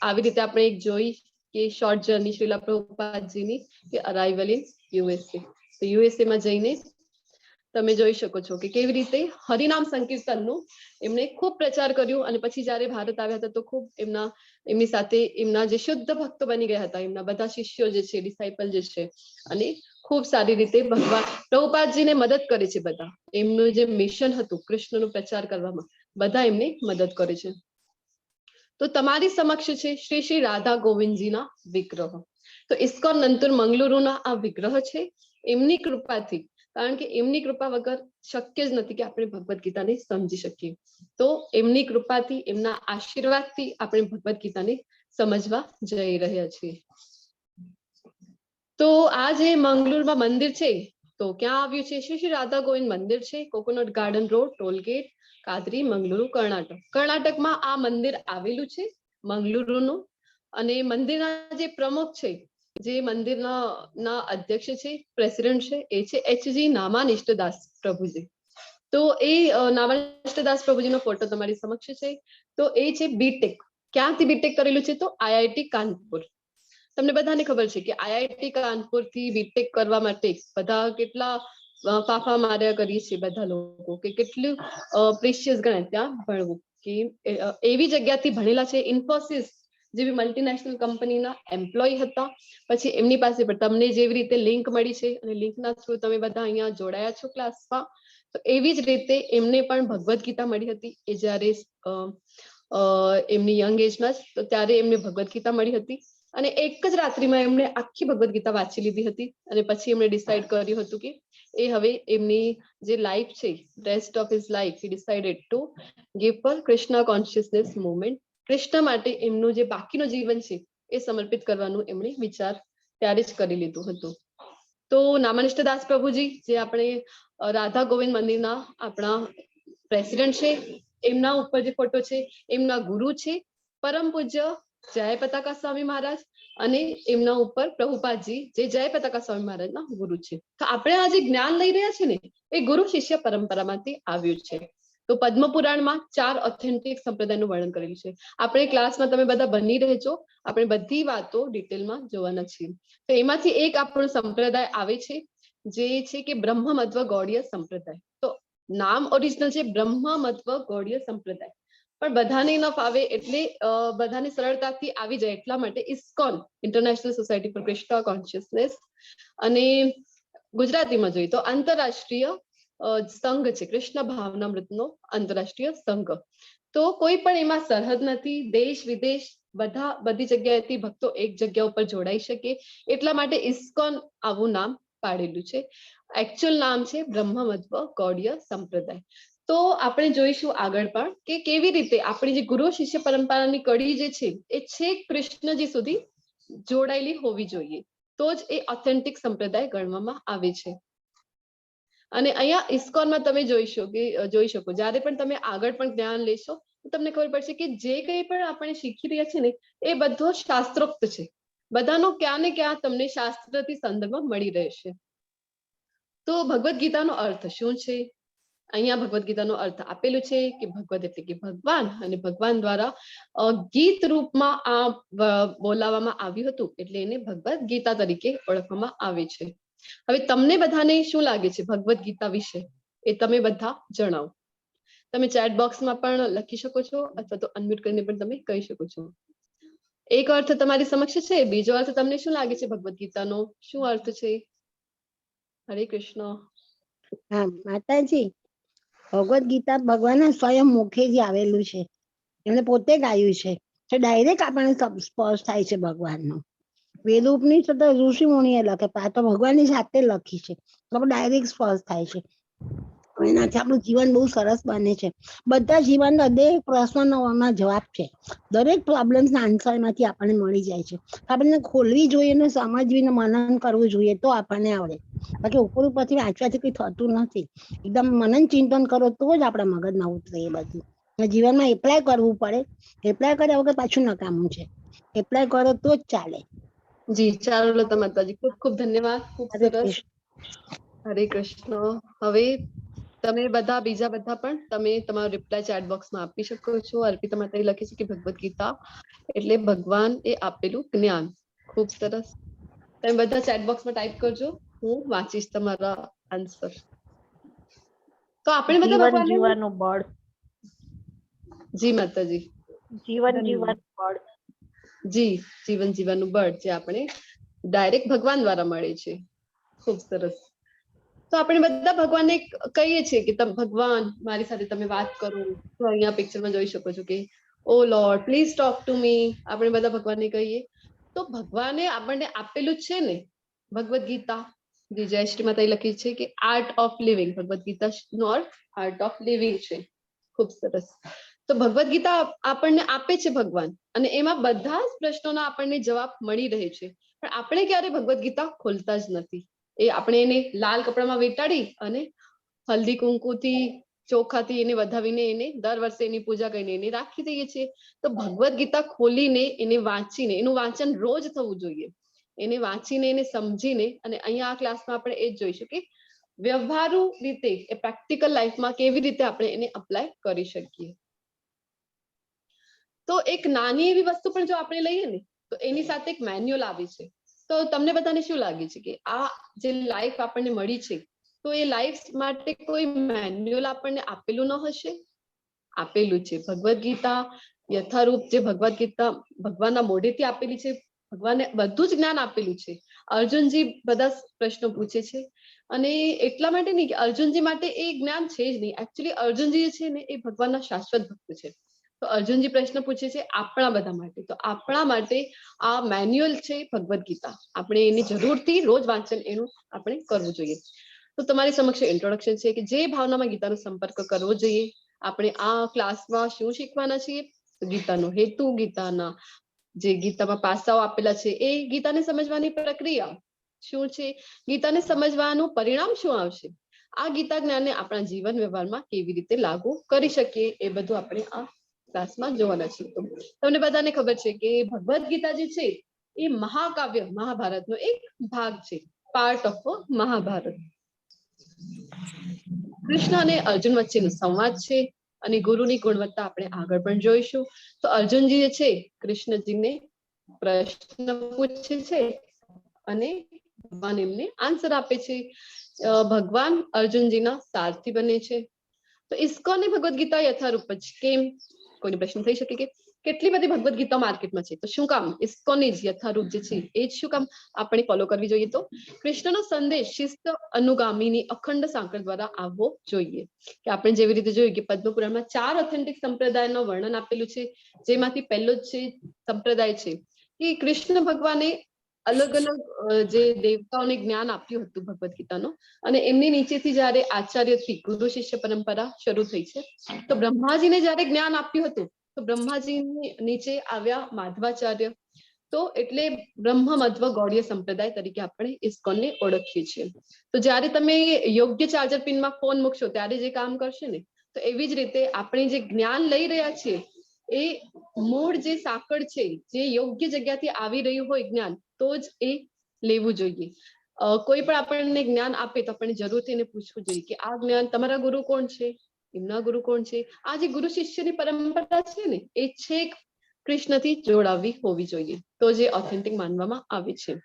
આવી રીતે આપણે એક જોઈ કે શોર્ટ જર્ની શ્રીલા પ્રભુપાદજીની કે અરાઇવલ ઇન યુએસએ. તો યુએસએ માં જઈને તમે જોઈ શકો છો કે કેવી રીતે હરિનામ સંકીર્તનનું એમણે ખૂબ પ્રચાર કર્યો. અને પછી જ્યારે ભારત આવ્યા હતા તો ખૂબ એમની સાથે એમના જે શુદ્ધ ભક્તો બની ગયા હતા, એમના બધા શિષ્યો જે છે, ડિસાઇપલ જે છે, અને ખૂબ સારી રીતે ભગવાન પ્રભુપાદજીને મદદ કરે છે. બધા એમનું જે મિશન હતું કૃષ્ણનો પ્રચાર કરવામાં, બધા એમને મદદ કરે છે. તો તમારી સમક્ષ છે શ્રી શ્રી રાધા ગોવિંદજીના વિગ્રહ. તો ઇસ્કોન નંતુર મંગલુરુના આ વિગ્રહ છે. એમની કૃપાથી, કારણ કે એમની કૃપા વગર શક્ય જ નથી કે આપણે ભગવદ્ ગીતાને સમજી શકીએ. તો એમની કૃપાથી, એમના આશીર્વાદથી આપણે ભગવદ્ ગીતાને સમજવા જઈ રહ્યા છીએ. તો આ જે મંગલુરમાં મંદિર છે તો ક્યાં આવ્યું છે? શ્રી શ્રી રાધા ગોવિંદ મંદિર છે, coconut garden road, toll gate, Kadri, મંગલુરુ, Karnataka. કર્ણાટકમાં આ મંદિર આવેલું છે મંગલુરુનું. અને મંદિરના જે પ્રમુખ છે, જે મંદિરના અધ્યક્ષ છે, પ્રેસિડેન્ટ છે, એ છે એચજી નામાનિષ્ઠદાસ પ્રભુજી. તો એ નામાનિષ્ઠદાસ પ્રભુજીનો ફોટો તમારી સમક્ષ છે. તો એ છે બીટેક. ક્યાંથી બીટેક કરેલું છે? તો આઈઆઈટી કાનપુર. તમને બધાને ખબર છે કે આઈઆઈટી કાનપુર થી બીટેક કરવા માટે બધા કેટલા ફાફા માર્યા કરીએ છીએ બધા લોકો, કે કેટલું પ્રેશિયસ ગણાય ત્યાં ભણવું. કે એવી જગ્યાથી ભણેલા છે. ઇન્ફોસિસ જેવી મલ્ટીનેશનલ કંપનીના એમ્પ્લોય હતા. પછી એમની પાસે પણ તમને જેવી રીતે લિંક મળી છે અને લિંકના થ્રુ તમે બધા અહીંયા જોડાયા છો ક્લાસમાં, તો એવી જ રીતે એમને પણ ભગવદ્ ગીતા મળી હતી. એ જ્યારે એમની યંગ એજમાં જ, તો ત્યારે એમને ભગવદ્ ગીતા મળી હતી. અને એક જ રાત્રિમાં એમણે આખી ભગવદ્ ગીતા વાંચી લીધી હતી. અને પછી એમણે ડિસાઈડ કર્યું હતું કે એ હવે એમની જે લાઈફ છે, rest of his life, he decided to give for Krishna consciousness movement. Krishna માટે એમનું જે બાકીનું જીવન છે એ સમર્પિત કરવાનું એમણે વિચાર ત્યારે જ કરી લીધું હતું. તો નામાનિષ્ઠદાસ પ્રભુજી, જે આપણે રાધા ગોવિંદ મંદિરના આપણા પ્રેસિડેન્ટ છે, એમના ઉપર જે ફોટો છે, એમના ગુરુ છે પરમ પૂજ્ય જય પતાકા સ્વામી મહારાજ, અને એમના ઉપર પ્રભુપાદજી, જે જય પતાકા સ્વામી મહારાજના ગુરુ છે. તો આપણે આ જે જ્ઞાન લઈ રહ્યા છે ને, એ ગુરુ શિષ્ય પરંપરામાંથી આવ્યું છે. તો પદ્મ પુરાણમાં 4 ઓથેન્ટિક સંપ્રદાયનું વર્ણન કરેલું છે. આપણે ક્લાસમાં તમે બધા બની રહેજો, આપણે બધી વાતો ડિટેલમાં જોવાના છીએ. તો એમાંથી એક આપણો સંપ્રદાય આવે છે, જે છે કે બ્રહ્મમત્વ ગૌડીય સંપ્રદાય. તો નામ ઓરિજિનલ છે બ્રહ્મમત્વ ગૌડીય સંપ્રદાય, પણ બધાને ન ફાવે એટલે બધાને સરળતાથી આવી જાય એટલા માટે ISKCON, international society for Krishna consciousness, અને ગુજરાતીમાં જોઈએ તો આંતરરાષ્ટ્રીય સંઘ છે, કૃષ્ણ ભાવનામૃતનો આંતરરાષ્ટ્રીય સંઘ. તો કોઈ પણ એમાં સરહદ નથી, દેશ વિદેશ બધી જગ્યાએથી ભક્તો એક જગ્યા ઉપર જોડાઈ શકે એટલા માટે ઇસ્કોન આવું નામ પાડેલું છે. એકચ્યુઅલ નામ છે બ્રહ્મમત્વ ગૌડીય સંપ્રદાય. તો આપણે જોઈશું આગળ પણ કે કેવી રીતે આપણી જે ગુરુ શિષ્ય પરંપરાની કડી જે છે એ છેક કૃષ્ણજી સુધી જોડાયેલી હોવી જોઈએ, તો જ એ ઓથેન્ટિક સંપ્રદાય ગણવામાં આવે છે. અને અહીંયા ઇસ્કોનમાં તમે જોઈ શકો, જ્યારે પણ તમે આગળ પણ જ્ઞાન લેશો તો તમને ખબર પડશે કે જે કંઈ પણ આપણે શીખી રહ્યા છે ને, એ બધો શાસ્ત્રોક્ત છે. બધાનો ક્યાં ને ક્યાં તમને શાસ્ત્રથી સંદર્ભ મળી રહેશે. તો ભગવદ્ ગીતાનો અર્થ શું છે? અહીંયા ભગવદ્ ગીતાનો અર્થ આપેલું છે કે ભગવદ એટલે કે ભગવાન, અને ભગવાન દ્વારા ગીત રૂપમાં આ બોલાવવામાં આવ્યું હતું, એટલે એને ભગવદ્ ગીતા તરીકે ઓળખવામાં આવે છે. હવે તમને બધાને શું લાગે છે ભગવદ્ ગીતા વિશે, એ તમે બધા જણાવો. તમે ચેટ બોક્સમાં પણ લખી શકો છો, અથવા તો અનમ્યુટ કરીને પણ તમે કહી શકો છો. એક અર્થ તમારી સમક્ષ છે, બીજો અર્થ તમને શું લાગે છે ભગવદ્ ગીતાનો શું અર્થ છે? હરે કૃષ્ણ. હા માતાજી, ભગવદ ગીતા ભગવાનના સ્વયં મુખેથી આવેલું છે. એમને પોતે ગાયું છે, તો ડાયરેક્ટ આપણને સ્પર્શ થાય છે ભગવાનનો. વેદ ઉપનિષદ ઋષિ મુનિએ લખે, આ તો ભગવાનની જાતે લખી છે, તો ડાયરેક્ટ સ્પર્શ થાય છે. એનાથી આપણું જીવન બહુ સરસ બને છે. બધા જીવનના દરેક પ્રશ્નોના જવાબ છે. દરેક પ્રોબ્લેમ્સના આન્સર એમાંથી આપણને મળી જાય છે. આપણને ખોલવી જોઈએ ને સમજવી ને મનન કરવું જોઈએ તો આપણને આવડે. બાકી ઉપર ઉપરથી વાંચવાથી કંઈ થતું નથી. એકદમ મનન ચિંતન કરો તો જ આપણા મગજમાં ઉતરે એ બધું. જીવનમાં એપ્લાય કરવું પડે, એપ્લાય કર્યા વગર પાછું નકામું છે. એપ્લાય કરો તો જ ચાલે. જી ચાલો લતા માતાજી, ખૂબ ખૂબ ધન્યવાદ, ખૂબ હરે સરસ. હરે કૃષ્ણ. હવે તમે બધા બીજા બધા પણ તમે તમારો રિપ્લાય ચેટ બોક્સમાં આપી શકો છો. અર્પિતા માતાએ લખી છે કે ભગવદ્ ગીતા એટલે ભગવાન એ આપેલું જ્ઞાન. ખૂબ સરસ. તમે બધા ચેટ બોક્સમાં ટાઈપ કરજો, હું વાંચીશ તમારા આન્સર. તો આપણે બધા જીવન ભગવાનને, જીવવાનું બળ, જી માતાજી, જીવન જીવવાનું બળ. જી જીવન જીવવાનું બળ, જે આપણે ડાયરેક્ટ ભગવાન દ્વારા મળે છે. ખૂબ સરસ. તો આપણે બધા ભગવાનને કહીએ છીએ કે તમે ભગવાન મારી સાથે તમે વાત કરો. તો અહીંયા પિક્ચરમાં જોઈ શકો છો કે O Lord please talk to me, આપણે બધા ભગવાનને કહીએ. તો ભગવાને આપણને આપેલું છે ને ભગવદ્ ગીતા, જે જયશ્રી માતાએ લખી છે કે art of living. Bhagavad Gita નો અર્થ આર્ટ ઓફ લિવિંગ છે. ખૂબ સરસ. તો ભગવદ ગીતા આપણને આપે છે ભગવાન, અને એમાં બધા જ પ્રશ્નોના આપણને જવાબ મળી રહે છે, પણ આપણે ક્યારે ભગવદ ગીતા ખોલતા જ નથી. એ આપણે એને લાલ કપડામાં વેટાડી અને હલ્દી કુંકુથી ચોખાથી એને વધાવીને એને દર વર્ષે એની પૂજા કરીને એને રાખી દઈએ છીએ. તો ભગવદ ગીતા ખોલીને એને વાંચીને, એનું વાંચન રોજ થવું જોઈએ, એને વાંચીને એને સમજીને, અને અહીંયા આ ક્લાસમાં આપણે એ જ જોઈશું કે વ્યવહારુ રીતે એ પ્રેક્ટિકલ લાઈફમાં કેવી રીતે આપણે એને અપ્લાય કરી શકીએ. તો એક નાની એવી વસ્તુ પણ જો આપણે લઈએ ને તો એની સાથે એક મેન્યુઅલ આવે છે. તો તમને બધાને શું લાગે છે કે આ જે લાઈફ આપણને મળી છે, તો એ લાઈફ માટે કોઈ મેન્યુઅલ આપણને આપેલું ન હશે? આપેલું છે. ભગવદ ગીતા યથારૂપ જે ભગવદ ગીતા ભગવાનના મોઢેથી આપેલી છે, ભગવાને બધું જ જ્ઞાન આપેલું છે. અર્જુનજી બધા પ્રશ્નો પૂછે છે, અને એટલા માટે નહીં કે અર્જુનજી માટે એ જ્ઞાન છે જ નહીં. એકચ્યુઅલી અર્જુનજી છે ને એ ભગવાનના શાશ્વત ભક્ત છે. તો અર્જુનજી પ્રશ્ન પૂછે છે આપણા બધા માટે. તો આપણા માટે આ મેન્યુઅલ છે ભગવદ ગીતા. આપણે એની જરૂરથી રોજ વાંચન એનું આપણે કરવું જોઈએ. તો તમારી સમક્ષ ઇન્ટ્રોડક્શન છે કે જે ભાવનામાં ગીતાનો સંપર્ક કરવો જોઈએ. આપણે આ ક્લાસમાં શું શીખવાના છીએ? ગીતાનો હેતુ, ગીતાના જે ગીતામાં પાસાઓ આપેલા છે એ, ગીતાને સમજવાની પ્રક્રિયા શું છે, ગીતાને સમજવાનું પરિણામ શું આવશે, આ ગીતા જ્ઞાનને આપણા જીવન વ્યવહારમાં કેવી રીતે લાગુ કરી શકીએ, એ બધું આપણે આ ક્લાસમાં જોવાના છીએ. તમને બધાને ખબર છે કે ભગવદ ગીતા જે છે એ મહાકાવ્ય મહાભારતનો એક ભાગ છે, પાર્ટ ઓફ મહાભારત. કૃષ્ણ અને અર્જુન વચ્ચેનો સંવાદ છે, અને ગુરુની ગુણવત્તા આપણે આગળ પણ જોઈશું. તો અર્જુનજી જે છે કૃષ્ણજીને પ્રશ્ન પૂછે છે અને ભગવાન એમને આન્સર આપે છે. ભગવાન અર્જુનજીના સારથી બને છે. તો ઇસ્કોનની ભગવદ ગીતા યથારૂપ જ કેમ? કોઈને પ્રશ્ન થઈ શકે કે કેટલી બધી ભગવદ ગીતા માર્કેટમાં છે, તો શું કામ ઇસ્કોનની જ યથારૂપ જે છે એ જ શું કામ આપણે ફોલો કરવી જોઈએ? તો કૃષ્ણનો સંદેશ શિસ્ત અનુગામીની અખંડ સાંકળ દ્વારા આવવો જોઈએ. કે આપણે જેવી રીતે જોયું કે પદ્મ પુરાણમાં 4 ઓથેન્ટિક સંપ્રદાયનું વર્ણન આપેલું છે, જેમાંથી પહેલો જ છે સંપ્રદાય છે કે કૃષ્ણ ભગવાને અલગ અલગ જે દેવતાઓને જ્ઞાન આપ્યું હતું ભગવદ ગીતાનું, અને એમની નીચેથી જયારે આચાર્યથી ગુરુ શિષ્ય પરંપરા શરૂ થઈ છે. તો બ્રહ્માજીને જયારે જ્ઞાન આપ્યું હતું, તો બ્રહ્માજીની નીચે આવ્યા માધવાચાર્ય. તો એટલે બ્રહ્મ મધ્વ ગૌડીય સંપ્રદાય તરીકે આપણે ઇસ્કોનને ઓળખીએ છીએ. તો જયારે તમે યોગ્ય ચાર્જર પિનમાં ફોન મૂકશો ત્યારે જે કામ કરશે ને, તો એવી જ રીતે આપણે જે જ્ઞાન લઈ રહ્યા છીએ એ મૂળ જે સાંકળ છે, જે યોગ્ય જગ્યાથી આવી રહ્યું હોય જ્ઞાન, તો જ એ લેવું જોઈએ. કોઈ પણ આપણને જ્ઞાન આપે તો આપણે જરૂરથી એને પૂછવું જોઈએ કે આ જ્ઞાન તમારા ગુરુ કોણ છે, એમના ગુરુ કોણ છે. આ જે ગુરુ શિષ્યની પરંપરા છે ને, એ છેક કૃષ્ણથી જોડાવી હોવી જોઈએ, તો જે ઓથેન્ટિક માનવામાં આવે છે.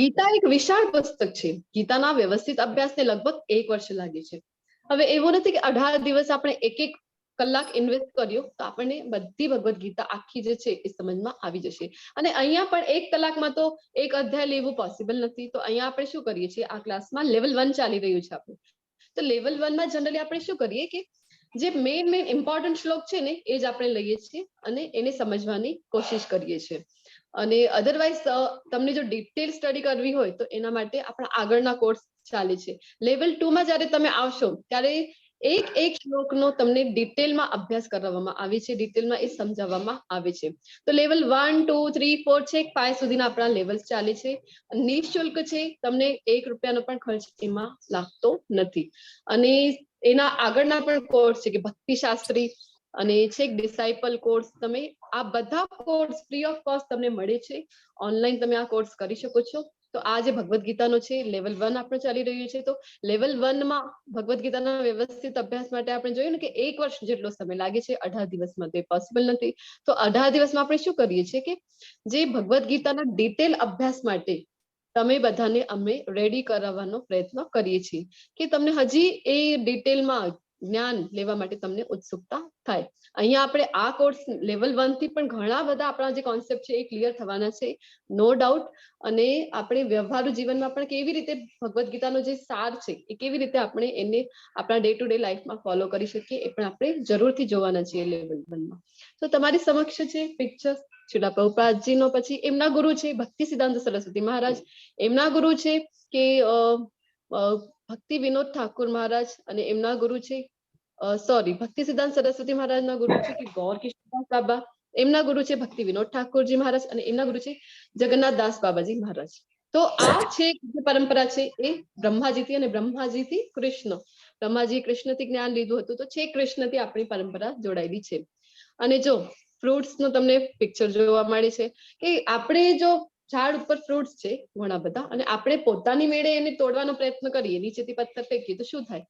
ગીતા એક વિશાળ પુસ્તક છે. ગીતાના વ્યવસ્થિત અભ્યાસને લગભગ 1 વર્ષ લાગે છે. હવે એવું નથી કે 18 દિવસ આપણે એક કલાક ઇન્વેસ્ટ કર્યો તો આપણને બધી ભગવદ ગીતા આખી જે છે એ સમજમાં આવી જશે. અને અહીંયા પણ 1 કલાકમાં તો એક અધ્યાય લેવું પોસિબલ નથી. તો અહીંયા આપણે શું કરીએ છીએ, આ ક્લાસમાં લેવલ 1 ચાલી રહ્યું છે આપણું. તો લેવલ 1 માં જનરલી આપણે શું કરીએ કે જે મેઇન ઇમ્પોર્ટન્ટ શ્લોક છે ને એ જ આપણે લઈએ છીએ અને એને સમજવાની કોશિશ કરીએ છીએ. અને અધરવાઇઝ તમને જો ડિટેલ સ્ટડી કરવી હોય તો એના માટે આપણા આગળના કોર્સ ચાલે છે. લેવલ 2 માં જ્યારે તમે આવશો ત્યારે એક શ્લોકનો તમને ડિટેલમાં અભ્યાસ કરવામાં આવે છે, ડિટેલમાં એ સમજાવવામાં આવે છે. તો લેવલ 1, 2, 3, 4 છે 5 સુધીના આપણા લેવલ્સ ચાલે છે. નિઃશુલ્ક છે, તમને 1 રૂપિયાનો પણ ખર્ચ એમાં લાગતો નથી. અને એના આગળના પણ કોર્સ છે કે ભક્તિ શાસ્ત્રી અને છેક ડિસાઇપલ કોર્સ, તમે આ બધા કોર્સ ફ્રી ઓફ કોસ્ટ તમને મળે છે. ઓનલાઈન તમે આ કોર્સ કરી શકો છો. તો આ જે ભગવદ ગીતાનો છે લેવલ 1 આપણું ચાલી રહ્યું છે. તો લેવલ 1 માં ભગવદ ગીતાના વ્યવસ્થિત અભ્યાસ માટે આપણે જોયું ને કે 1 વર્ષ જેટલો સમય લાગે છે, 18 દિવસમાં તે પોસિબલ નથી. તો 18 દિવસમાં આપણે શું કરીએ છીએ કે જે ભગવદ ગીતાના ડિટેલ અભ્યાસ માટે તમે બધાને અમે રેડી કરાવવાનો પ્રયત્ન કરીએ છીએ કે તમને હજી એ ડિટેલમાં જ્ઞાન લેવા માટે તમને ઉત્સુકતા થાય. અહીંયા આપણે આ કોર્સ લેવલ 1 થી પણ ઘણા બધા આપણા જે કોન્સેપ્ટ છે એ ક્લિયર થવાના છે, નો ડાઉટ. અને આપણે વ્યવહારુ જીવનમાં પણ કેવી રીતે ભગવદ ગીતાનો જે સાર છે એ કેવી રીતે આપણે એને આપણા ડે ટુ ડે લાઈફમાં ફોલો કરી શકીએ, એ પણ આપણે જરૂરથી જોવાના છીએ લેવલ 1 માં. તો તમારી સમક્ષ છે પિક્ચર્સ શ્રીલા પ્રભુપાદજીનો, પછી એમના ગુરુ છે ભક્તિ સિદ્ધાંત સરસ્વતી મહારાજ, એમના ગુરુ છે કે ભક્તિ વિનોદ ઠાકુર મહારાજ, અને એમના ગુરુ છે સોરી ભક્તિ સિદ્ધાંત સરસ્વતી મહારાજના ગુરુ છે કે ગૌર કિશોરદાસ બાબા, એમના ગુરુ છે ભક્તિ વિનોદ ઠાકોરજી મહારાજ અને એમના ગુરુ છે જગન્નાથ દાસ બાબાજી મહારાજ. તો આ છે જે પરંપરા છે એ બ્રહ્માજીથી અને બ્રહ્માજીથી કૃષ્ણ, બ્રહ્માજી કૃષ્ણથી જ્ઞાન લીધું હતું તો છે કૃષ્ણથી આપણી પરંપરા જોડાયેલી છે. અને જો ફ્રૂટ્સ નું તમને પિક્ચર જોવા મળે છે કે આપણે જો ઝાડ ઉપર ફ્રૂટ્સ છે ઘણા બધા અને આપણે પોતાની મેળે એને તોડવાનો પ્રયત્ન કરીએ, નીચેથી પથ્થર ફેંકીએ તો શું થાય?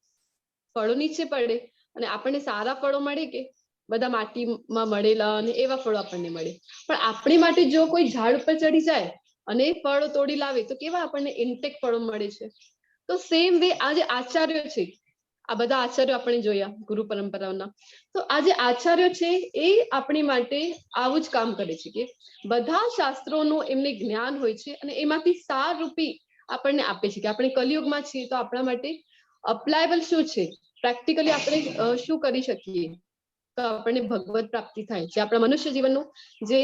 ફળો નીચે પડે અને આપણને સારા ફળો મળે કે બધા માટીમાં મળેલા અને એવા ફળો આપણને મળે. પણ આપણી માટે જો કોઈ ઝાડ ઉપર ચડી જાય અને ફળો તોડી લાવે તો કેવા આપણને ઇન્ટેક ફળો મળે છે. તો સેમ વે આ જે આચાર્યો છે, આ બધા આચાર્યો આપણે જોયા ગુરુ પરંપરાઓના, તો આ જે આચાર્યો છે એ આપણી માટે આવું જ કામ કરે છે કે બધા શાસ્ત્રોનું એમને જ્ઞાન હોય છે અને એમાંથી સાર રૂપી આપણને આપે છે કે આપણે કલિયુગમાં છીએ તો આપણા માટે અપ્લાયેબલ શું છે, પ્રેક્ટિકલી આપણે શું કરી શકીએ તો આપણને ભગવત પ્રાપ્તિ થાય છે. આપણા મનુષ્ય જીવનનું જે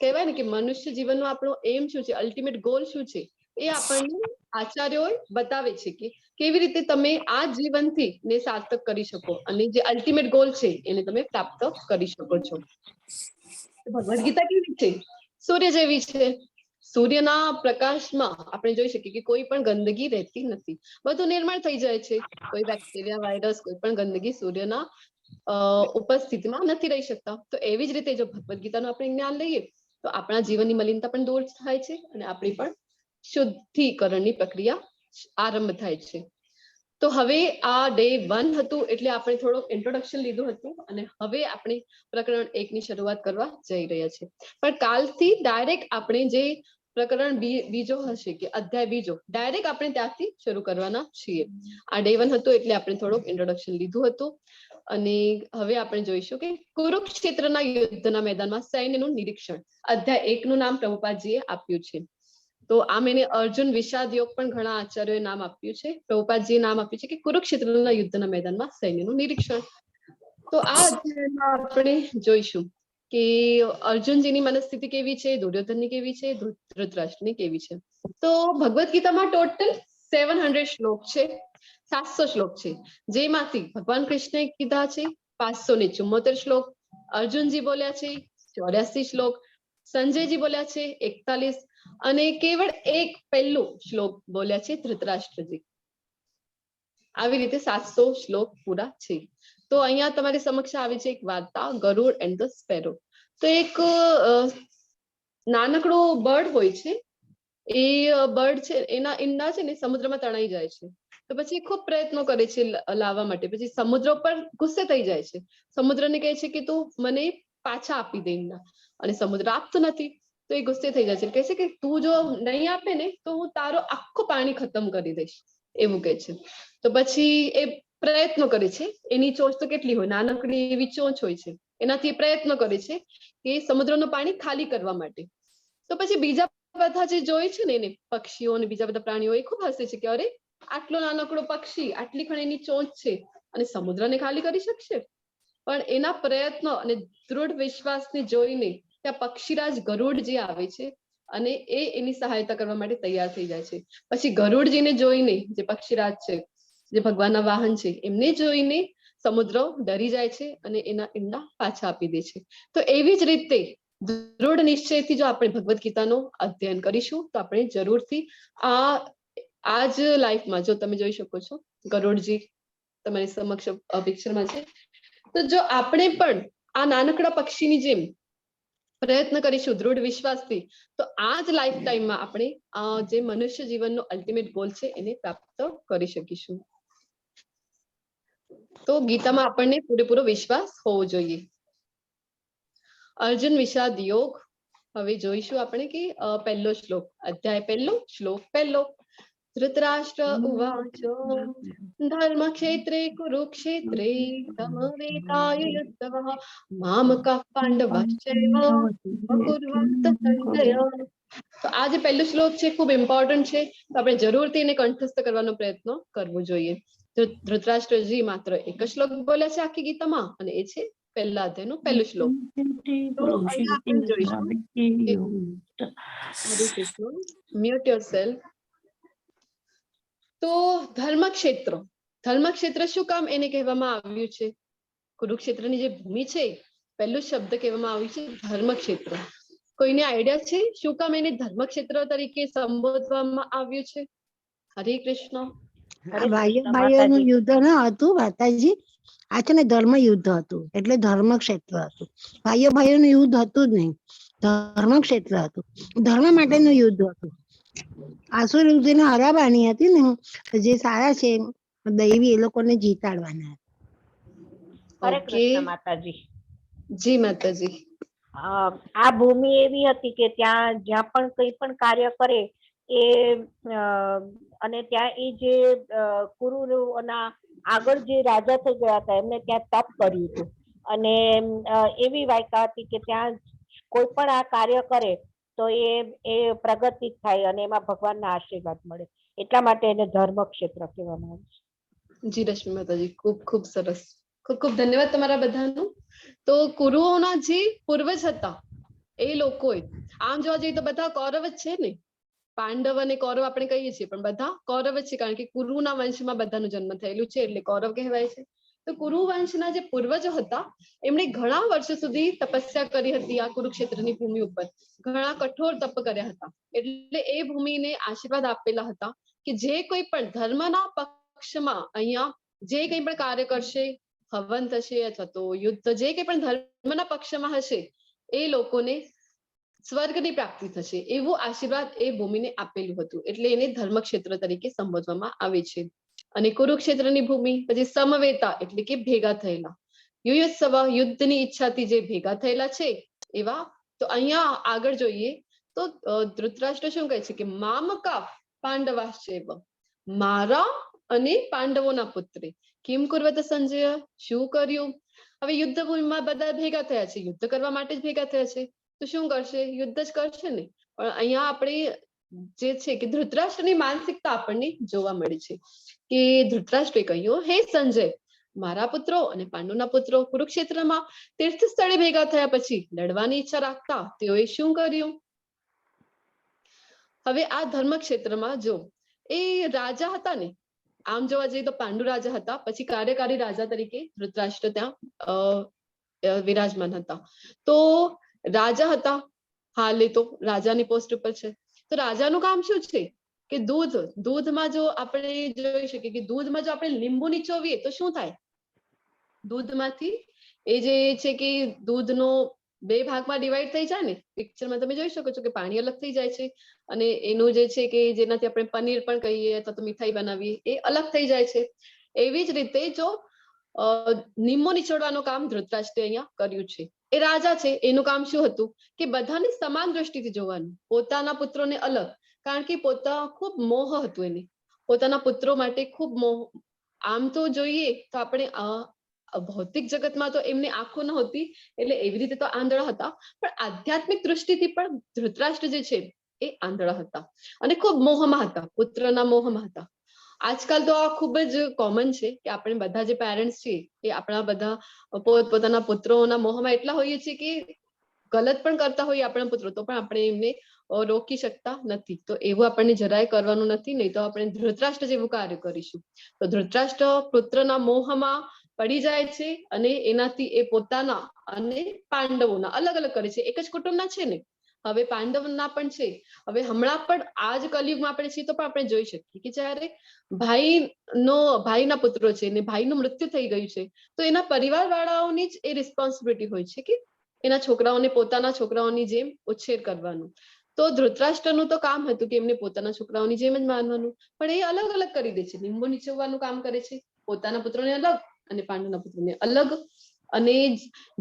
કહેવાય ને કે મનુષ્ય જીવનનો આપણો એમ શું છે, અલ્ટિમેટ ગોલ શું છે, એ આપણને આચાર્યો બતાવે છે કે કેવી રીતે તમે આ જીવનથી ને સાર્થક કરી શકો અને જે અલ્ટિમેટ ગોલ છે એને તમે પ્રાપ્ત કરી શકો છો. ભગવદ ગીતા કેવી છે? સૂર્ય જેવી છે. સૂર્યના પ્રકાશમાં આપણે જોઈ શકીએ કે કોઈ પણ ગંદગી રહેતી નથી, બધું નિર્મળ થઈ જાય છે. કોઈ બેક્ટેરિયા, વાયરસ, કોઈ પણ ગંદગી સૂર્યના ઉપસ્થિતિમાં નથી રહી શકતા. તો એવી જ રીતે જો ભગવદ ગીતાનું આપણે જ્ઞાન લઈએ તો આપણા જીવનની મલિનતા પણ દૂર થાય છે અને આપણી પણ શુદ્ધિકરણની પ્રક્રિયા આરંભ થાય છે. તો હવે આ ડે 1 હતું એટલે આપણે થોડું ઇન્ટ્રોડક્શન લીધું હતું અને હવે આપણે પ્રકરણ 1 ની શરૂઆત કરવા જઈ રહ્યા છે. પણ કાલથી ડાયરેક્ટ આપણે જે પ્રકરણ બીજો હશે કે અધ્યાય બીજો ડાયરેક્ટ આપણે ત્યાંથી શરૂ કરવાના છીએ. આ ડે 1 હતું એટલે આપણે થોડુંક ઇન્ટ્રોડક્શન લીધું હતું અને હવે આપણે જોઈશું કે કુરુક્ષેત્રના યુદ્ધના મેદાનમાં સૈન્યનું નિરીક્ષણ. અધ્યાય 1 નું નામ પ્રભુપાદજીએ આપ્યું છે. તો આમ એને અર્જુન વિષાદ યોગ પણ ઘણા આચાર્યોએ નામ આપ્યું છે. પ્રભુપાદજીએ નામ આપ્યું છે કે કુરુક્ષેત્રના યુદ્ધના મેદાનમાં સૈન્યનું નિરીક્ષણ. તો આ અધ્યાયમાં આપણે જોઈશું કે અર્જુનજીની મનસ્થિતિ કેવી છે, દુર્યોધનની કેવી છે, ધૃતરાષ્ટ્રની કેવી છે. તો ભગવદ ગીતામાં ટોટલ 700 શ્લોક છે, 700 શ્લોક છે, જેમાંથી ભગવાન કૃષ્ણએ કીધા છે 574 શ્લોક, અર્જુનજી બોલ્યા છે 84 શ્લોક, સંજયજી બોલ્યા છે 41 અને કેવળ એક પહેલું શ્લોક બોલ્યા છે ધૃતરાષ્ટ્રજી. આવી રીતે 700 શ્લોક પૂરા છે. તો અહીંયા તમારી સમક્ષ આવી છે એક વાર્તા, ગરુડ એન્ડ ધ સ્પેરો. તો એક નાનકડું બર્ડ હોય છે, એ બર્ડ છે એના ઈંડા છે ને સમુદ્રમાં તણાઈ જાય છે. તો પછી ખૂબ પ્રયત્નો કરે છે લાવવા માટે, પછી સમુદ્ર પર ગુસ્સે થઈ જાય છે. સમુદ્રને કહે છે કે તું મને પાછા આપી દે ઈંડા, અને સમુદ્ર આપતો નથી. તો એ ગુસ્સે થઈ જાય છે, કહે છે કે તું જો નહીં આપે ને તો હું તારો આખું પાણી ખતમ કરી દઈશ, એવું કહે છે. તો પછી એ પ્રયત્નો કરે છે, એની ચોંચ તો કેટલી હોય, નાનકડી એવી ચોંચ હોય છે, એનાથી પ્રયત્ન કરે છે કે સમુદ્રનું પાણી ખાલી કરવા માટે. તો પછી બીજા બધા જે જોઈ છે ને એને પક્ષીઓ અને બીજા બધા પ્રાણીઓ એ ખૂબ હસે છે કે અરે આટલો નાનકડો પક્ષી આટલી ખણ એની ચોંચ છે અને સમુદ્રને ખાલી કરી શકશે. પણ એના પ્રયત્નો અને દૃઢ વિશ્વાસને જોઈને ત્યાં પક્ષીરાજ ગરુડ જે આવે છે અને એ એની સહાયતા કરવા માટે તૈયાર થઈ જાય છે. પછી ગરુડજીને જોઈને જે પક્ષીરાજ છે, જે ભગવાનના વાહન છે, એમને જોઈને સમુદ્ર ડરી જાય છે અને એના ઈંડા પાછા આપી દે છે. તો એવી જ રીતે દૃઢ નિશ્ચયથી જો આપણે ભગવદ ગીતાનું અધ્યયન કરીશું તો આપણે જરૂરથી આ જ લાઈફમાં, જો તમે જોઈ શકો છો ગરુડજી તમારી સમક્ષ પિક્ચરમાં છે, તો જો આપણે પણ આ નાનકડા પક્ષીની જેમ પ્રયત્ન કરીશું દૃઢ વિશ્વાસથી, તો આ જ લાઈફ ટાઈમમાં આપણે જે મનુષ્ય જીવનનો અલ્ટિમેટ ગોલ છે એને પ્રાપ્ત કરી શકીશું. તો ગીતામાં આપણને પૂરેપૂરો વિશ્વાસ હોવો જોઈએ. અર્જુન વિષાદ યોગ હવે જોઈશું આપણે કે પહેલો શ્લોક, અધ્યાય પહેલો, શ્લોક પહેલો. ધૃતરાષ્ટ્ર ઉવાચ ધર્મક્ષેત્રે કુરુક્ષેત્રે સમવેતાય યુદ્ધવઃ મામકાઃ પાંડવાશ્ચૈવ અકુર્વત સંજય. તો આ જે પહેલું શ્લોક છે ખૂબ ઇમ્પોર્ટન્ટ છે, તો આપણે જરૂરથી એને કંઠસ્થ કરવાનો પ્રયત્ન કરવો જોઈએ. ધૃતરાષ્ટ્રજી માત્ર એક જ શ્લોક બોલ્યા છે આખી ગીતામાં અને એ છે પહેલા અધ્યાયનું પહેલું શ્લોક. તો અહીંયા આપણે જોઈશું મ્યુટ યોરસેલ્ફ. તો ધર્મક્ષેત્ર, ધર્મક્ષેત્ર શું કામ એને કહેવામાં આવ્યું છે? કુરુક્ષેત્રની જે ભૂમિ છે પહેલું શબ્દ કહેવામાં આવ્યું છે ધર્મક્ષેત્ર. કોઈને આઈડિયા છે શું કામ એને ધર્મક્ષેત્ર તરીકે સંબોધવામાં આવ્યું છે? હરે કૃષ્ણ. ભાઈઓનું યુદ્ધ ન હતું માતાજી, આ છે ને ધર્મ યુદ્ધ હતું એટલે ધર્મ ક્ષેત્ર હતું. ભાઈઓનું યુદ્ધ હતું જ નહીં, ધર્મ ક્ષેત્ર હતું, ધર્મ માટેનું યુદ્ધ હતું. આસુર જેને હરાવવાની હતી ને, જે સારા છે દૈવી એ લોકોને જીતાડવાના. હરે કૃષ્ણ માતાજી. જી માતાજી. આ ભૂમિ એવી હતી કે ત્યાં જ્યાં પણ કઈ પણ કાર્ય કરે એ અને ત્યાં એ જે કુરુના આગળ જે રાજા થઈ ગયા હતા એમને ત્યાં તપ કર્યું હતું અને એવી વાયકા હતી કે ત્યાં કોઈ પણ આ કાર્ય કરે તો એ પ્રગતિ થાય અને એમાં ભગવાનના આશીર્વાદ મળે, એટલા માટે એને ધર્મ ક્ષેત્ર કહેવામાં આવે છે. જી રશ્મિ માતાજી, ખૂબ ખૂબ સરસ. ખૂબ ખૂબ ધન્યવાદ તમારા બધાનું. તો કુરુઓના જે પૂર્વજ હતા એ લોકોએ, આમ જોવા જઈએ તો બધા કૌરવ જ છે ને, પાંડવ અને કૌરવ આપણે કહીએ છીએ પણ બધા કૌરવ જ છે, કારણ કે કુરુના વંશમાં બધાનો જન્મ થયેલું છે એટલે કૌરવ કહેવાય છે. તો કુરુ વંશના જે પૂર્વજો હતા એમણે ઘણા વર્ષો સુધી તપસ્યા કરી હતી આ કુરુક્ષેત્રની ભૂમિ ઉપર, ઘણા કઠોર તપ કર્યા હતા. એટલે એ ભૂમિને આશીર્વાદ આપેલા હતા કે જે કોઈ પણ ધર્મના પક્ષમાં અહીંયા જે કંઈ પણ કાર્ય કરશે, હવન થશે અથવા તો યુદ્ધ, જે કંઈ પણ ધર્મના પક્ષમાં હશે એ લોકોને સ્વર્ગની પ્રાપ્તિ થશે, એવું આશીર્વાદ એ ભૂમિને આપેલું હતું. એટલે એને ધર્મક્ષેત્ર તરીકે સંબોધવામાં આવે છે. અને કુરુક્ષેત્રની ભૂમિ પછી સમવેતા એટલે કે ભેગા થયેલા, યુયુત્સવ યુદ્ધની ઈચ્છાથી જે ભેગા થયેલા છે એવા. તો અહીંયા આગળ જોઈએ તો ધૃતરાષ્ટ્ર શું કહે છે કે મામકા પાંડવાશ્ચૈવ, મારા અને પાંડવોના પુત્રે કિમ કુર્વત સંજય, શું કર્યું? હવે યુદ્ધ ભૂમિમાં બધા ભેગા થયા છે, યુદ્ધ કરવા માટે જ ભેગા થયા છે, તો શું કરશે? યુદ્ધ જ કરશે ને. પણ અહીંયા આપણે જે છે કે ધૃતરાષ્ટ્રની માનસિકતા આપણને જોવા મળે છે કે ધૃતરાષ્ટ્રે કહ્યું, હે સંજય, મારા પુત્રો અને પાંડુના પુત્રો કુરુક્ષેત્રમાં તીર્થ સ્થળે ભેગા થયા પછી લડવાની ઈચ્છા રાખતા તેઓએ શું કર્યું? હવે આ ધર્મક્ષેત્રમાં જો એ રાજા હતા ને, આમ જોવા જઈએ તો પાંડુ રાજા હતા, પછી કાર્યકારી રાજા તરીકે ધૃતરાષ્ટ્ર ત્યાં વિરાજમાન હતા. તો રાજા હતા, હાલે તો રાજાની પોસ્ટ ઉપર છે. તો રાજાનું કામ શું છે કે દૂધમાં જો આપણે જોઈ શકીએ કે દૂધમાં જો આપણે લીંબુ નીચોવીએ તો શું થાય? દૂધમાંથી એ જે છે કે દૂધનો બે ભાગમાં ડિવાઈડ થઈ જાય ને, પિક્ચરમાં તમે જોઈ શકો છો કે પાણી અલગ થઈ જાય છે અને એનું જે છે કે જેનાથી આપણે પનીર પણ કહીએ અથવા તો મીઠાઈ બનાવીએ એ અલગ થઈ જાય છે. એવી જ રીતે જો લીંબુ નીચોડવાનું કામ ધૃતરાષ્ટ્રે અહીંયા કર્યું છે. એ રાજા છે, એનું કામ શું હતું કે બધાને સમાન દ્રષ્ટિથી જોવાનું, પોતાના પુત્રોને અલગ, કારણ કે ખૂબ મોહ હતું એને પોતાના પુત્રો માટે, ખૂબ મોહ. આમ તો જોઈએ તો આપણે ભૌતિક જગતમાં તો એમને આંખો નહોતી એટલે એવી રીતે તો આંધળા હતા, પણ આધ્યાત્મિક દૃષ્ટિથી પણ ધૃતરાષ્ટ્ર જે છે એ આંધળા હતા અને ખૂબ મોહમાં હતા, પુત્રના મોહમાં હતા. આજકાલ તો આ ખૂબ જ કોમન છે કે આપણે બધા જે પેરેન્ટ્સ છીએ એ આપણા બધા પોતાના પુત્રોના મોહમાં એટલા હોઈએ છીએ કે ગલત પણ કરતા હોઈએ આપણા પુત્રો તો પણ આપણે એમને રોકી શકતા નથી. તો એવું આપણને જરાય કરવાનું નથી, નહીં તો આપણે ધૃતરાષ્ટ્ર જેવું કાર્ય કરીશું. તો ધૃતરાષ્ટ્ર પુત્રના મોહમાં પડી જાય છે અને એનાથી એ પોતાના અને પાંડવોના અલગ અલગ કરે છે. એક જ કુટુંબના છે ને, હવે પાંડવના પણ છે. હવે હમણાં પણ આ જ કલયુગમાં આપણે છીએ તો પણ આપણે જોઈ શકીએ કે જયારે ભાઈના પુત્રો છે ને ભાઈનું મૃત્યુ થઈ ગયું છે તો એના પરિવાર વાળાઓની જ એ રિસ્પોન્સિબિલિટી હોય છે કે એના છોકરાઓને પોતાના છોકરાઓની જેમ ઉછેર કરવાનું. તો ધૃતરાષ્ટ્રનું તો કામ હતું કે એમને પોતાના છોકરાઓની જેમ જ માનવાનું, પણ એ અલગ અલગ કરી દે છે, લીંબુ નીચોવવાનું કામ કરે છે, પોતાના પુત્રોને અલગ અને પાંડુના પુત્રોને અલગ. અને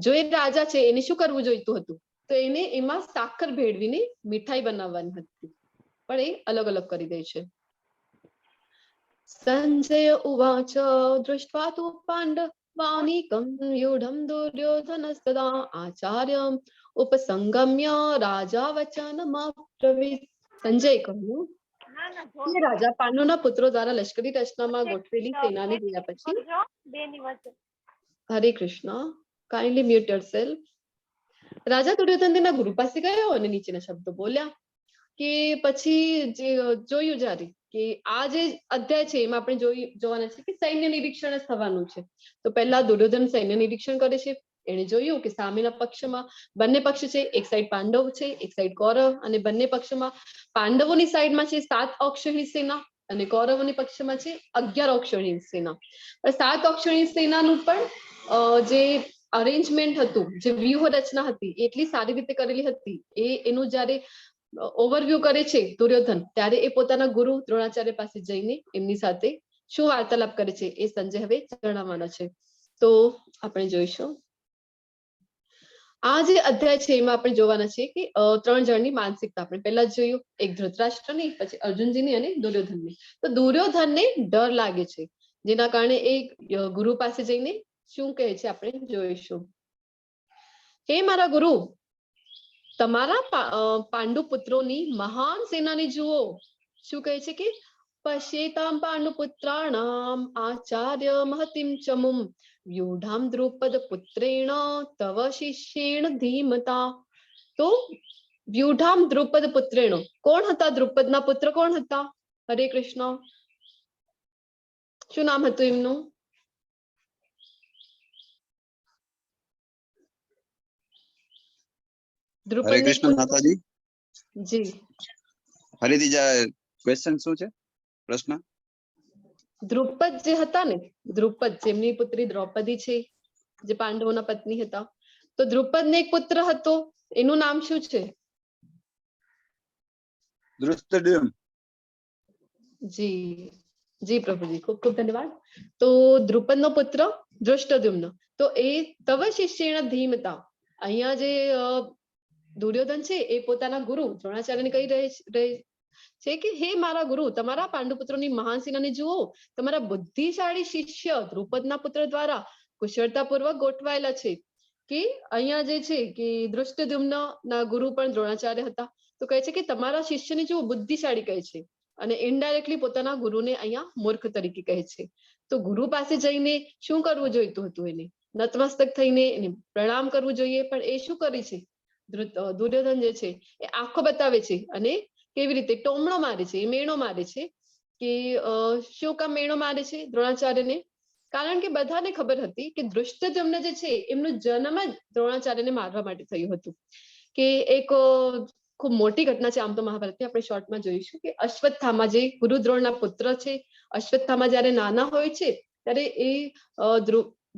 જો એ રાજા છે એને શું કરવું જોઈતું હતું? તો એને એમાં સાકર ભેળવીને મીઠાઈ બનાવવાની હતી, પણ એ અલગ અલગ કરી દે છે. સંજય ઉવાચ દૃષ્ટ્વા તુ પાંડવાનીકં યુઢં દુર્યોધનસ્તદા આચાર્યમ ઉપસંગમ્ય રાજા વચનમબ્રવીત. સંજય કહ્યું, રાજા પાંડુના પુત્રો દ્વારા લશ્કરી રચનામાં ગોઠવેલી સેનાને જોયા પછી, હરે કૃષ્ણ, કાઇન્ડલી મ્યુટ યોરસેલ્ફ. રાજા દુર્યોધન તેના ગુરુ પાસે ગયો અને નીચેના શબ્દો બોલ્યા કે પછી જોયું જ્યારે કે આ જે અધ્યાય છે એમાં આપણે જોવાના છે કે સૈન્ય નિરીક્ષણ જ થવાનું છે. તો પહેલા દુર્યોધન સૈન્ય નિરીક્ષણ કરે છે. એને જોયું કે સામેના પક્ષમાં બંને પક્ષ છે, એક સાઈડ પાંડવ છે, એક સાઈડ કૌરવ, અને બંને પક્ષમાં પાંડવોની સાઈડમાં છે 7 અક્ષૌહિણી સેના અને કૌરવોની પક્ષમાં છે 11 અક્ષૌહિણી સેના. 7 અક્ષૌહિણી સેનાનું પણ જે અરેન્જમેન્ટ હતું, જે વ્યૂહ રચના હતી એટલી સારી રીતે કરેલી હતી. એનું જ્યારે ઓવરવ્યુ કરે છે દુર્યોધન, ત્યારે એ પોતાના ગુરુ દ્રોણાચાર્ય પાસે જઈને એમની સાથે શું વાર્તાલાપ કરે છે એ સંજય હવે જણાવવાના છે. તો આપણે જોઈશું. આ જે અધ્યાય છે એમાં આપણે જોવાના છે કે 3 જણની માનસિકતા આપણે પહેલા જોયું, એક ધૃતરાષ્ટ્રની, પછી અર્જુનજીની અને દુર્યોધનની. તો દુર્યોધનને ડર લાગે છે, જેના કારણે એ ગુરુ પાસે જઈને શું કહે છે આપણે જોઈશું. હે મારા ગુરુ, તમારા પાંડુ પુત્રોની મહાન સેનાને જુઓ. શું કહે છે કે પશ્યેતામ પાંડુ પુત્રાણામ આચાર્ય મહતિમ ચમુમ વ્યુઢામ દ્રુપદ પુત્રેણ તવ શિષ્યેણ ધીમતા. તો વ્યુઢામ દ્રુપદ પુત્રેણ, કોણ હતા દ્રુપદના પુત્ર? કોણ હતા? હરે કૃષ્ણ, શું નામ હતું એમનું? હરે કૃષ્ણ માતાજી. જી, ફરીથી ક્વેશ્ચન શું છે, પ્રશ્ન? દ્રુપદ જે હતા ને, દ્રુપદ જેમની પુત્રી દ્રૌપદી છે, જે પાંડવોના પત્ની હતા, તો દ્રુપદને એક પુત્ર હતો, એનું નામ શું છે? ધૃષ્ટદ્યુમ્ન. જી જી પ્રભુજી, ખૂબ ખૂબ ધન્યવાદ. તો દ્રુપદનો પુત્ર ધૃષ્ટદ્યુમ્ન. તો એ તવ શિષ્યેણ ધીમતા, અહીંયા જે દુર્યોધન છે એ પોતાના ગુરુ દ્રોણાચાર્યને કહી રહે છે કે હે મારા ગુરુ, તમારા પાંડુપુત્રોની મહાન સેનાને જુઓ. તમારા બુદ્ધિશાળી શિષ્ય દ્રુપદના પુત્ર દ્વારા કુશળતાપૂર્વક ગોઠવાયેલા છે. કે અહીંયા જે છે કે ધૃષ્ટદ્યુમ્નના ગુરુ પણ દ્રોણાચાર્ય હતા. તો કહે છે કે તમારા શિષ્યને જુઓ, બુદ્ધિશાળી કહે છે, અને ઇનડાયરેક્ટલી પોતાના ગુરુને અહીંયા મૂર્ખ તરીકે કહે છે. તો ગુરુ પાસે જઈને શું કરવું જોઈતું હતું? એને નતમસ્તક થઈને એને પ્રણામ કરવું જોઈએ, પણ એ શું કરે છે? દુર્યોધન જે છે એ આંખો બતાવે છે અને કેવી રીતે ટોમણો મારે છે, મેણો મારે છે. કે શું કામ મેણો મારે છે દ્રોણાચાર્યને? કારણ કે બધાને ખબર હતી કે ધૃષ્ટદ્યુમ્ન જે છે એમનો જન્મ જ દ્રોણાચાર્યને મારવા માટે થયું હતું. કે એક ખૂબ મોટી ઘટના છે આમ તો મહાભારતની, આપણે શોર્ટમાં જોઈશું કે અશ્વત્થામા જે ગુરુ દ્રોણના પુત્ર છે, અશ્વત્થામા જયારે નાના હોય છે ત્યારે એ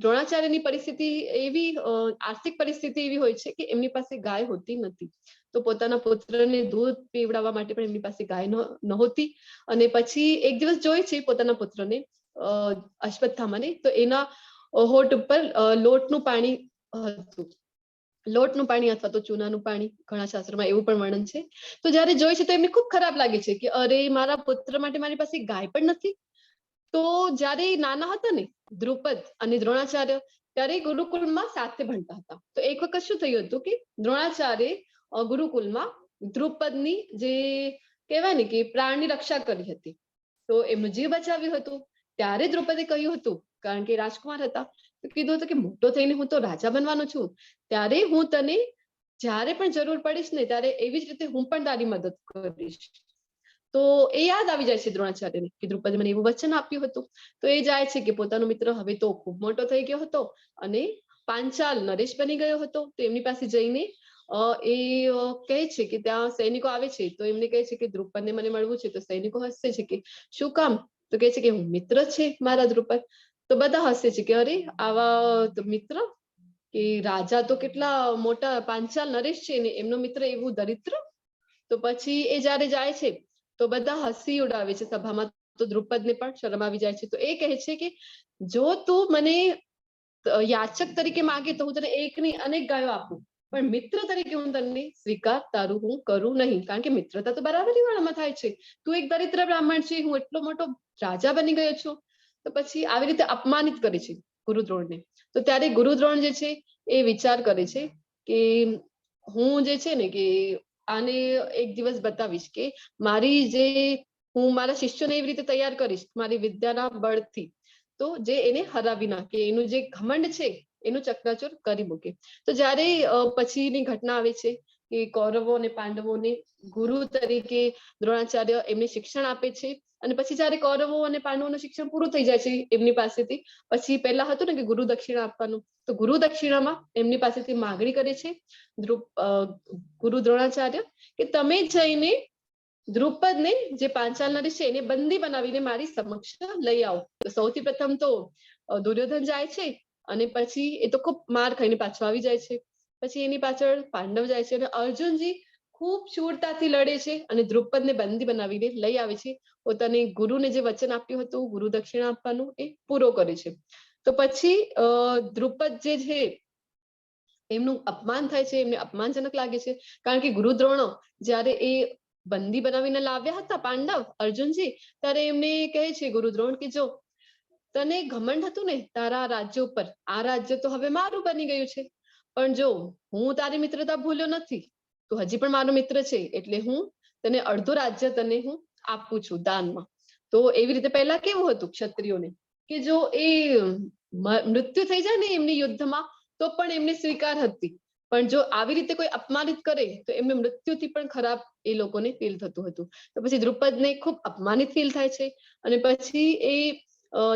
દ્રોણાચાર્યની પરિસ્થિતિ એવી, આર્થિક પરિસ્થિતિ એવી હોય છે કે એમની પાસે ગાય હોતી નથી. તો પોતાના પુત્રને દૂધ પીવડાવવા માટે પણ એમની પાસે ગાય નહોતી. અને પછી એક દિવસ જોઈ છે પોતાના પુત્રને, અશ્વત્થામાને, તો એના હોઠ ઉપર લોટનું પાણી હતું. લોટનું પાણી અથવા તો ચૂનાનું પાણી, ઘણા શાસ્ત્રોમાં એવું પણ વર્ણન છે. તો જયારે જોઈ છે તો એમને ખૂબ ખરાબ લાગે છે કે અરે, મારા પુત્ર માટે મારી પાસે ગાય પણ નથી. તો જયારે નાના હતા ને દ્રુપદ અને દ્રોણાચાર્ય, ત્યારે ગુરુકુલમાં સાથે ભણતા હતા. તો એક વખત શું થયું હતું કે દ્રોણાચાર્ય ગુરુકુલમાં દ્રુપદની જે કહેવાય ને કે પ્રાણની રક્ષા કરી હતી, તો એમનું જીવ બચાવ્યું હતું. ત્યારે દ્રુપદે કહ્યું હતું, કારણ કે રાજકુમાર હતા, તો કીધું હતું કે મોટો થઈને હું તો રાજા બનવાનો છું, ત્યારે હું તને જ્યારે પણ જરૂર પડીશ ને ત્યારે એવી જ રીતે હું પણ તારી મદદ કરીશ. તો એ યાદ આવી જાય છે દ્રોણાચાર્યને કે દ્રુપદે મને એવું વચન આપ્યું હતું. તો એ જાય છે કે પોતાનો મિત્ર હવે તો ખૂબ મોટો થઈ ગયો હતો અને પાંચાલ નરેશ બની ગયો હતો. તો એમની પાસે જઈને એ કહે છે કે ત્યાં સૈનિકો આવે છે, તો એમને કહે છે કે દ્રુપદને મને મળવું છે. તો સૈનિકો હસે છે કે શું કામ? તો કહે છે કે હું મિત્ર છે મારા દ્રુપદ. તો બધા હસે છે કે અરે, આવા મિત્ર, કે રાજા તો કેટલા મોટા પાંચાલ નરેશ છે ને એમનો મિત્ર એવું દરિદ્ર. તો પછી એ જયારે જાય છે તો બધા હસી ઉડાવે છે સભામાં. તો દ્રુપદને પણ શરમ આવી જાય છે. તો એ કહે છે કે જો તું મને યાચક તરીકે માગે તો હું તને એકની અનેક ગાયો આપું, પણ મિત્ર તરીકે હું તને સ્વીકાર તારું હું કરું નહીં, કારણ કે મિત્રતા તો બરાબરી વાળામાં થાય છે. તું એક દરિદ્ર બ્રાહ્મણ છે, હું એટલો મોટો રાજા બની ગયો છું. તો પછી આવી રીતે અપમાનિત કરે છે ગુરુ દ્રોણને. તો ત્યારે ગુરુ દ્રોણ જે છે એ વિચાર કરે છે કે હું જે છે ને કે આને એક દિવસ બતાવીશ કે મારી જે, હું મારા શિષ્યોને એવી રીતે તૈયાર કરીશ મારી વિદ્યાના બળથી, તો જે એને હરાવી નાખે, એનું જે ઘમંડ છે એનું ચકનાચૂર કરી મૂકે. તો જયારે પછીની ઘટના આવે છે કે કૌરવો અને પાંડવોને ગુરુ તરીકે દ્રોણાચાર્ય એમને શિક્ષણ આપે છે. અને પછી જયારે કૌરવો અને પાંડવોનું શિક્ષણ પૂરું થઈ જાય છે એમની પાસેથી, પછી પહેલા હતું ને કે ગુરુ દક્ષિણા આપવાનું, તો ગુરુ દક્ષિણામાં એમની પાસેથી માગણી કરે છે ગુરુ દ્રોણાચાર્ય કે તમે જઈને દ્રુપદને જે પાંચાલના છે એને બંદી બનાવીને મારી સમક્ષ લઈ આવો. તો સૌથી પ્રથમ તો દુર્યોધન જાય છે અને પછી એ તો ખૂબ માર ખાઈને પાછો આવી જાય છે. પછી એની પાછળ પાંડવ જાય છે અને અર્જુનજી ખૂબ શૂરતાથી લડે છે અને દ્રુપદને બંદી બનાવીને લઈ આવે છે. પોતાની ગુરુને જે વચન આપ્યું હતું ગુરુ દક્ષિણા આપવાનું એ પૂરો કરે છે. તો પછી દ્રુપદ જે છે એમનું અપમાન થાય છે, એમને અપમાનજનક લાગે છે, કારણ કે ગુરુ દ્રોણો જયારે એ બંદી બનાવીને લાવ્યા હતા પાંડવ અર્જુનજી, ત્યારે એમને કહે છે ગુરુ દ્રોણ કે જો તને ઘમંડ હતું ને તારા રાજ્ય ઉપર, આ રાજ્ય તો હવે મારું બની ગયું છે, પણ જો હું તારી મિત્રતા ભૂલ્યો નથી, તું હજી પણ મારો મિત્ર છે, એટલે હું તને અડધું રાજ્ય તને હું આપું છું દાનમાં. તો એવી રીતે પહેલા કેવું હતું ક્ષત્રિયોને કે જો એ મૃત્યુ થઈ જાય ને એમની યુદ્ધમાં તો પણ એમને સ્વીકાર હતી, પણ જો આવી રીતે કોઈ અપમાનિત કરે તો એમને મૃત્યુથી પણ ખરાબ એ લોકોને ફીલ થતું હતું. તો પછી દ્રુપદને ખૂબ અપમાનિત ફીલ થાય છે અને પછી એ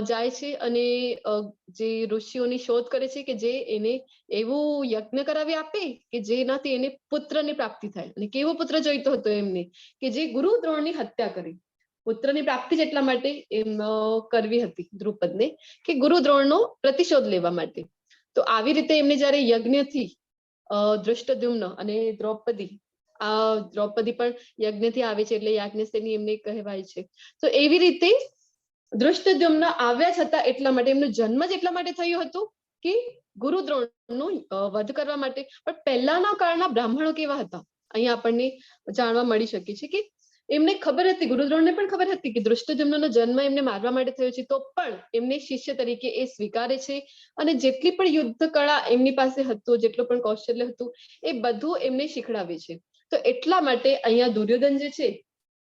જાય છે અને જે ઋષિઓની શોધ કરે છે કે જે એને એવું યજ્ઞ કરાવી આપે કે જેનાથી એને પુત્રની પ્રાપ્તિ થાય. અને કેવો પુત્ર જોઈતો હતો એમને કે જે ગુરુ દ્રોણની હત્યા કરે. પુત્રની પ્રાપ્તિ જ એટલા માટે એમ કરવી હતી દ્રુપદને કે ગુરુ દ્રોણનો પ્રતિશોધ લેવા માટે. તો આવી રીતે એમને જયારે યજ્ઞથી ધૃષ્ટદ્યુમ્ન અને દ્રૌપદી, આ દ્રૌપદી પણ યજ્ઞથી આવે છે એટલે યાજ્ઞસેની એમને કહેવાય છે. તો એવી રીતે ધૃષ્ટદ્યુમ્ન આવ્યા છતાં એટલા માટે એમનો જન્મ જ એટલા માટે થયું હતું કે ગુરુ દ્રોણનો વધ કરવા માટે. પણ પહેલાના કાળના બ્રાહ્મણો કેવા હતા અહીંયા આપણને જાણવા મળી શકે છે કે એમને ખબર હતી, ગુરુ દ્રોણને પણ ખબર હતી કે ધૃષ્ટદ્યુમ્નનો જન્મ એમને મારવા માટે થયો છે, તો પણ એમને શિષ્ય તરીકે એ સ્વીકારે છે અને જેટલી પણ યુદ્ધ કળા એમની પાસે હતું, જેટલું પણ કૌશલ્ય હતું એ બધું એમને શીખડાવે છે. તો એટલા માટે અહીંયા દુર્યોધન જે છે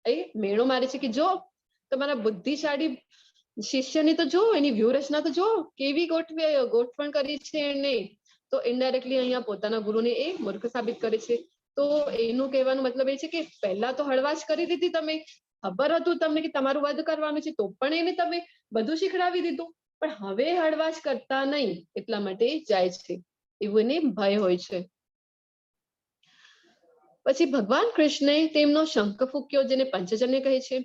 એ મેળો મારે છે કે જો તમારા બુદ્ધિશાળી શિષ્યની તો જો એની વ્યૂહરચના તો જો કેવી ગોઠવણ કરી છે એને. તો ઇનડાયરેક્ટલી અહીંયા પોતાના ગુરુને એ મૂર્ખ સાબિત કરે છે. તો એનું કહેવાનો મતલબ એ છે કે પહેલા તો હળવાશ કરી દીધી તમે, ખબર હતું તમને કે તમારું વધ કરવાનું છે, તો પણ એને તમે બધું શીખડાવી દીધું, પણ હવે હળવાશ કરતા નહીં એટલા માટે જાય છે, એવું એને ભય હોય છે. પછી ભગવાન કૃષ્ણે તેમનો શંખ ફૂક્યો જેને પંચજન્ય કહે છે,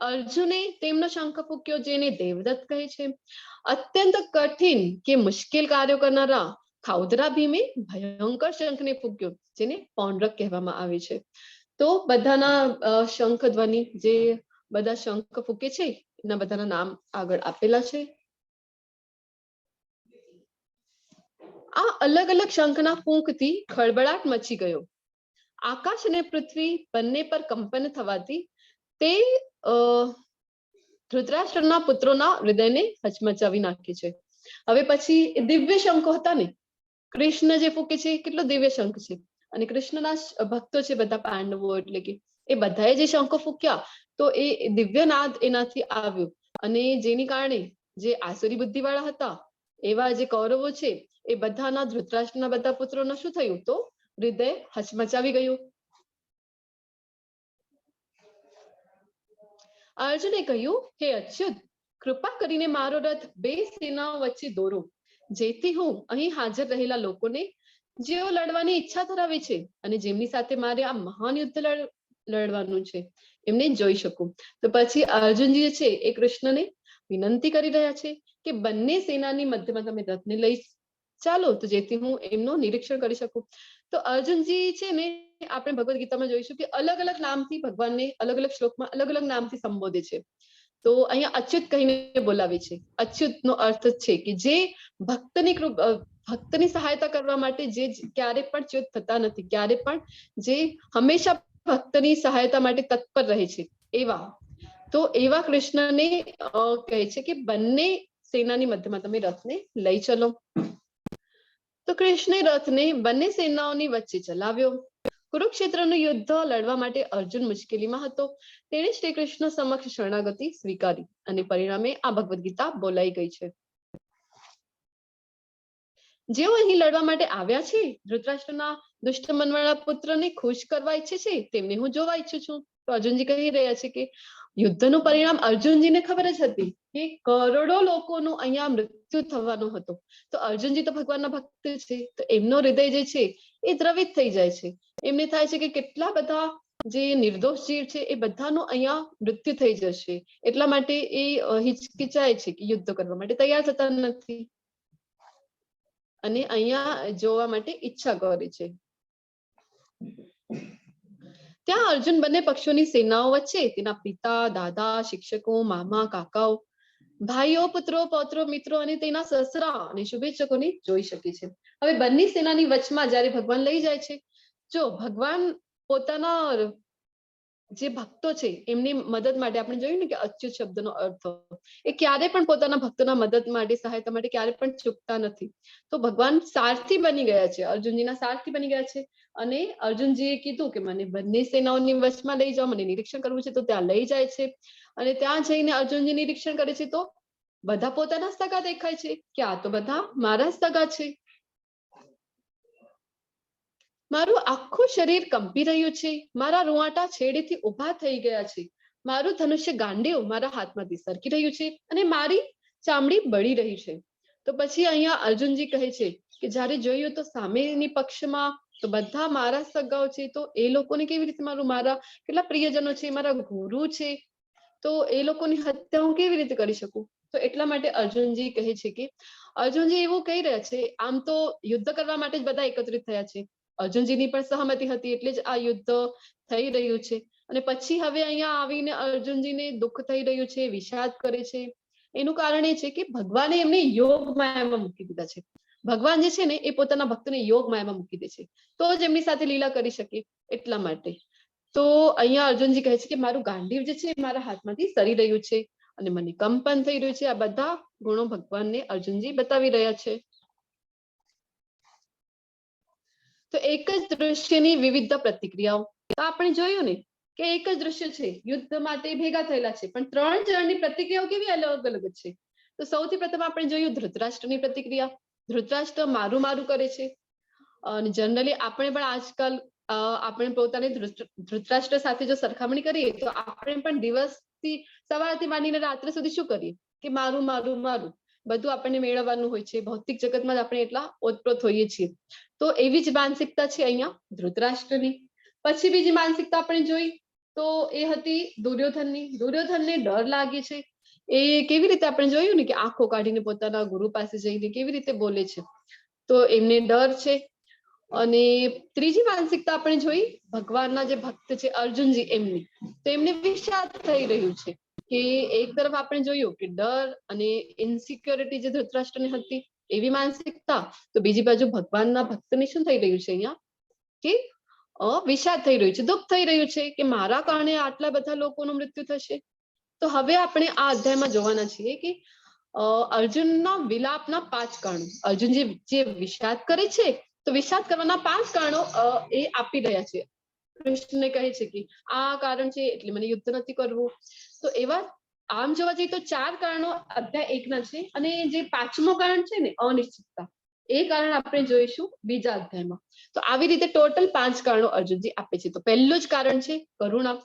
અર્જુને તેમનો શંખ ફૂક્યો જેને દેવદત્ત કહે છે, અત્યંત કઠિન કે મુશ્કેલ કાર્યો કરનારા ખાઉધરા ભીમે ભયંકર શંખને ફૂક્યો જેને પૌંડ્રક કહેવામાં આવે છે. તો બધાના શંખ ધ્વનિ જે બધા શંખ ફૂકે છે એના બધાના નામ આગળ આપેલા છે. આ અલગ અલગ શંખના ફૂંકથી ખળબળાટ મચી ગયો. આકાશ અને પૃથ્વી બંને પર કંપન થવાથી તે ધૃતરાષ્ટ્રના પુત્રોના હૃદયને હચમચાવી નાખે છે. હવે પછી દિવ્ય શંખો હતા ને, કૃષ્ણ જે ફૂકે છે કેટલો દિવ્ય શંખ છે, અને કૃષ્ણના ભક્તો છે બધા પાંડવો, એટલે કે એ બધાએ જે શંખો ફૂક્યા તો એ દિવ્ય નાદ એનાથી આવ્યો, અને જેની કારણે જે આસુરી બુદ્ધિ વાળા હતા એવા જે કૌરવો છે એ બધાના ધૃતરાષ્ટ્રના બધા પુત્રોનું શું થયું તો હૃદય હચમચાવી ગયું. અર્જુને કહ્યું, હે અચ્યુત, કૃપા કરીને મારો રથ બે સેનાઓ વચ્ચે દોરો, જેથી હું અહીં હાજર રહેલા લોકોને જેઓ લડવાની ઈચ્છા ધરાવે છે અને જેમની સાથે મારે આ મહાન યુદ્ધ લડવાનું છે એમને જોઈ શકું. તો પછી અર્જુનજી છે એ કૃષ્ણને વિનંતી કરી રહ્યા છે કે બંને સેનાની મધ્યમાં તમે રથને લઈ ચાલો, તો જેથી હું એમનું નિરીક્ષણ કરી શકું. તો અર્જુનજી છે ને આપણે ભગવદ ગીતામાં જોઈશું કે અલગ અલગ નામથી ભગવાનને અલગ અલગ શ્લોકમાં અલગ અલગ નામથી સંબોધે છે. તો અહીંયા અચ્યુત કહીને બોલાવે છે. અચ્યુતનો અર્થ છે કે જે ભક્તની સહાયતા કરવા માટે જે ક્યારે પણ ચ્યુત થતા નથી, ક્યારે પણ જે હંમેશા ભક્તની સહાયતા માટે તત્પર રહે છે એવા. તો એવા કૃષ્ણને કહે છે કે બંને સેનાની મધ્યમાં તમે રથને લઈ ચલો. તો કૃષ્ણે રથને બંને સેનાઓની વચ્ચે ચલાવ્યો. કુરુક્ષેત્રનું યુદ્ધ લડવા માટે અર્જુન મુશ્કેલીમાં હતો. તેણે શ્રી કૃષ્ણ સમક્ષ શરણાગતિ સ્વીકારી અને પરિણામે આ ભગવદ ગીતા બોલાઈ ગઈ છે. જેઓ અહીં લડવા માટે આવ્યા છે, ધૃતરાષ્ટ્રના દુષ્ટ મનવાળા પુત્રને ખુશ કરવા ઈચ્છે છે, તેમને હું જોવા ઈચ્છું છું. તો અર્જુનજી કહી રહ્યા છે કે યુદ્ધનું પરિણામ અર્જુનજીને ખબર જ હતી કે કરોડો લોકોનું અહીંયા મૃત્યુ થવાનું હતું. તો અર્જુનજી તો ભગવાનના ભક્ત છે, તો એમનો હૃદય જે છે એ દ્રવિત થઈ જાય છે. એમને થાય છે કે કેટલા બધા જે નિર્દોષ જીવ છે એ બધાનું અહીંયા મૃત્યુ થઈ જશે, એટલા માટે એ હિચકિચાય છે કે યુદ્ધ કરવા માટે તૈયાર થતા નથી અને અહીંયા જોવા માટે ઈચ્છા કરે છે. ત્યાં અર્જુન બંને પક્ષોની સેનાઓ વચ્ચે તેના પિતા, દાદા, શિક્ષકો, મામા, કાકાઓ, ભાઈઓ, પુત્રો, પૌત્રો, મિત્રો અને તેના સસરા અને શુભેચ્છકોને જોઈ શકે છે. હવે બંને સેનાની વચમાં જ્યારે ભગવાન લઈ જાય છે, જો ભગવાન પોતાના જે ભક્તો છે એમની મદદ માટે, આપણે જોયું ને કે અચ્યુત શબ્દનો અર્થ એ ક્યારે પણ પોતાના ભક્તોના મદદ માટે, સહાયતા માટે ક્યારે પણ ચૂકતા નથી. તો ભગવાન સારથી બની ગયા છે, અર્જુનજીના સારથી બની ગયા છે. અને અર્જુનજીએ કીધું કે મને બંને સેનાઓની વચમાં લઈ જાઓ, મને નિરીક્ષણ કરવું છે. તો ત્યાં લઈ જાય છે અને ત્યાં જઈને અર્જુનજી નિરીક્ષણ કરે છે તો બધા પોતાના સગા દેખાય છે કે આ તો બધા મારા સગા છે. મારું આખું શરીર કંપી રહ્યું છે, મારા રૂવાટા છેડેથી ઊભા થઈ ગયા છે, મારું ધનુષ્ય ગાંડિયું મારા હાથમાંથી સરકી રહ્યું છે અને મારી ચામડી બળી રહી છે. તો પછી અહીંયા અર્જુનજી કહે છે કે જ્યારે જોયું તો સામેની પક્ષમાં તો બધા મારા સગાઓ છે, તો એ લોકોને કેવી રીતે મારા કેટલા પ્રિયજનો છે, મારા ગુરુ છે, તો એ લોકોની હત્યા હું કેવી રીતે કરી શકું? તો એટલા માટે અર્જુનજી કહે છે કે અર્જુનજી એવું કહી રહ્યા છે, આમ તો યુદ્ધ કરવા માટે જ બધા એકત્રિત થયા છે, અર્જુનજીની પણ સહમતિ હતી એટલે જ આ યુદ્ધ થઈ રહ્યું છે. અને પછી હવે અહીંયા આવીને અર્જુનજીને દુઃખ થઈ રહ્યું છે, વિષાદ કરે છે. એનું કારણ એ છે કે ભગવાને એમને યોગ માયામાં મૂકી દીધા છે. ભગવાન જે છે ને એ પોતાના ભક્તને યોગ માયામાં મૂકી દે છે, તો જ એમની સાથે લીલા કરી શકે, એટલા માટે. તો અહીંયા અર્જુનજી કહે છે કે મારું ગાંડીવ જે છે એ મારા હાથમાંથી સરી રહ્યું છે અને મને કંપન થઈ રહ્યું છે. આ બધા ગુણો ભગવાનને અર્જુનજી બતાવી રહ્યા છે. તો એક જ દૃશ્યની વિવિધ પ્રતિક્રિયાઓ. તો આપણે જોયું ને કે એક જ દૃશ્ય છે, યુદ્ધ માટે ભેગા થયેલા છે, પણ 3 જણની પ્રતિક્રિયાઓ કેવી અલગ અલગ છે. તો સૌથી પ્રથમ આપણે જોયું ધૃતરાષ્ટ્રની પ્રતિક્રિયા. ધૃતરાષ્ટ્ર મારું મારું કરે છે અને જનરલી આપણે પણ આજકાલ આપણે પોતાની ધૃતરાષ્ટ્ર સાથે જો સરખામણી કરીએ તો આપણે પણ દિવસથી સવારથી માંડીને રાત્રે સુધી શું કરીએ કે મારું મારું મારું બધું આપણને મેળવવાનું હોય છે. ભૌતિક જગતમાં જ આપણે એટલા ઓતપ્રોત હોઈએ છીએ. તો એવી જ માનસિકતા છે અહીંયા ધૃતરાષ્ટ્રની. પછી બીજી માનસિકતા આપણે જોઈ તો એ હતી દુર્યોધનની. દુર્યોધનને ડર લાગે છે. એ કેવી રીતે આપણે જોયું ને કે આંખો કાઢીને પોતાના ગુરુ પાસે જઈને કેવી રીતે બોલે છે, તો એમને ડર છે. અને ત્રીજી માનસિકતા આપણે જોઈ ભગવાનના જે ભક્ત છે અર્જુનજી એમની, તો એમને વિષાદ થઈ રહ્યું છે કે એક તરફ આપણે જોયું કે ડર અને ઇન્સિક્યોરિટી જે ધૃતરાષ્ટ્રને હતી એવી માનસિકતા, તો બીજી બાજુ ભગવાનના ભક્તને શું થઈ રહ્યું છે અહીંયા કે વિષાદ થઈ રહ્યું છે, દુઃખ થઈ રહ્યું છે કે મારા કારણે આટલા બધા લોકોનું મૃત્યુ થશે. તો હવે આપણે આ અધ્યાયમાં જોવાના છીએ કે અર્જુનના વિલાપના 5 કારણો. અર્જુન જે વિષાદ કરે છે તો વિષાદ કરવાના 5 કારણો એ આપી રહ્યા છે. કૃષ્ણને કહે છે કે આ કારણ છે એટલે મને યુદ્ધ નથી કરવું. તો એવા આમ જોવા જઈએ તો 4 કારણો અધ્યાય 1 ના છે અને જે 5મું કારણ છે ને અનિશ્ચિતતા, એ કારણ આપણે જોઈશું બીજા અધ્યાયમાં. તો આવી રીતે ટોટલ 5 કારણો અર્જુનજી આપે છે. તો પહેલું જ કારણ છે કરુણા.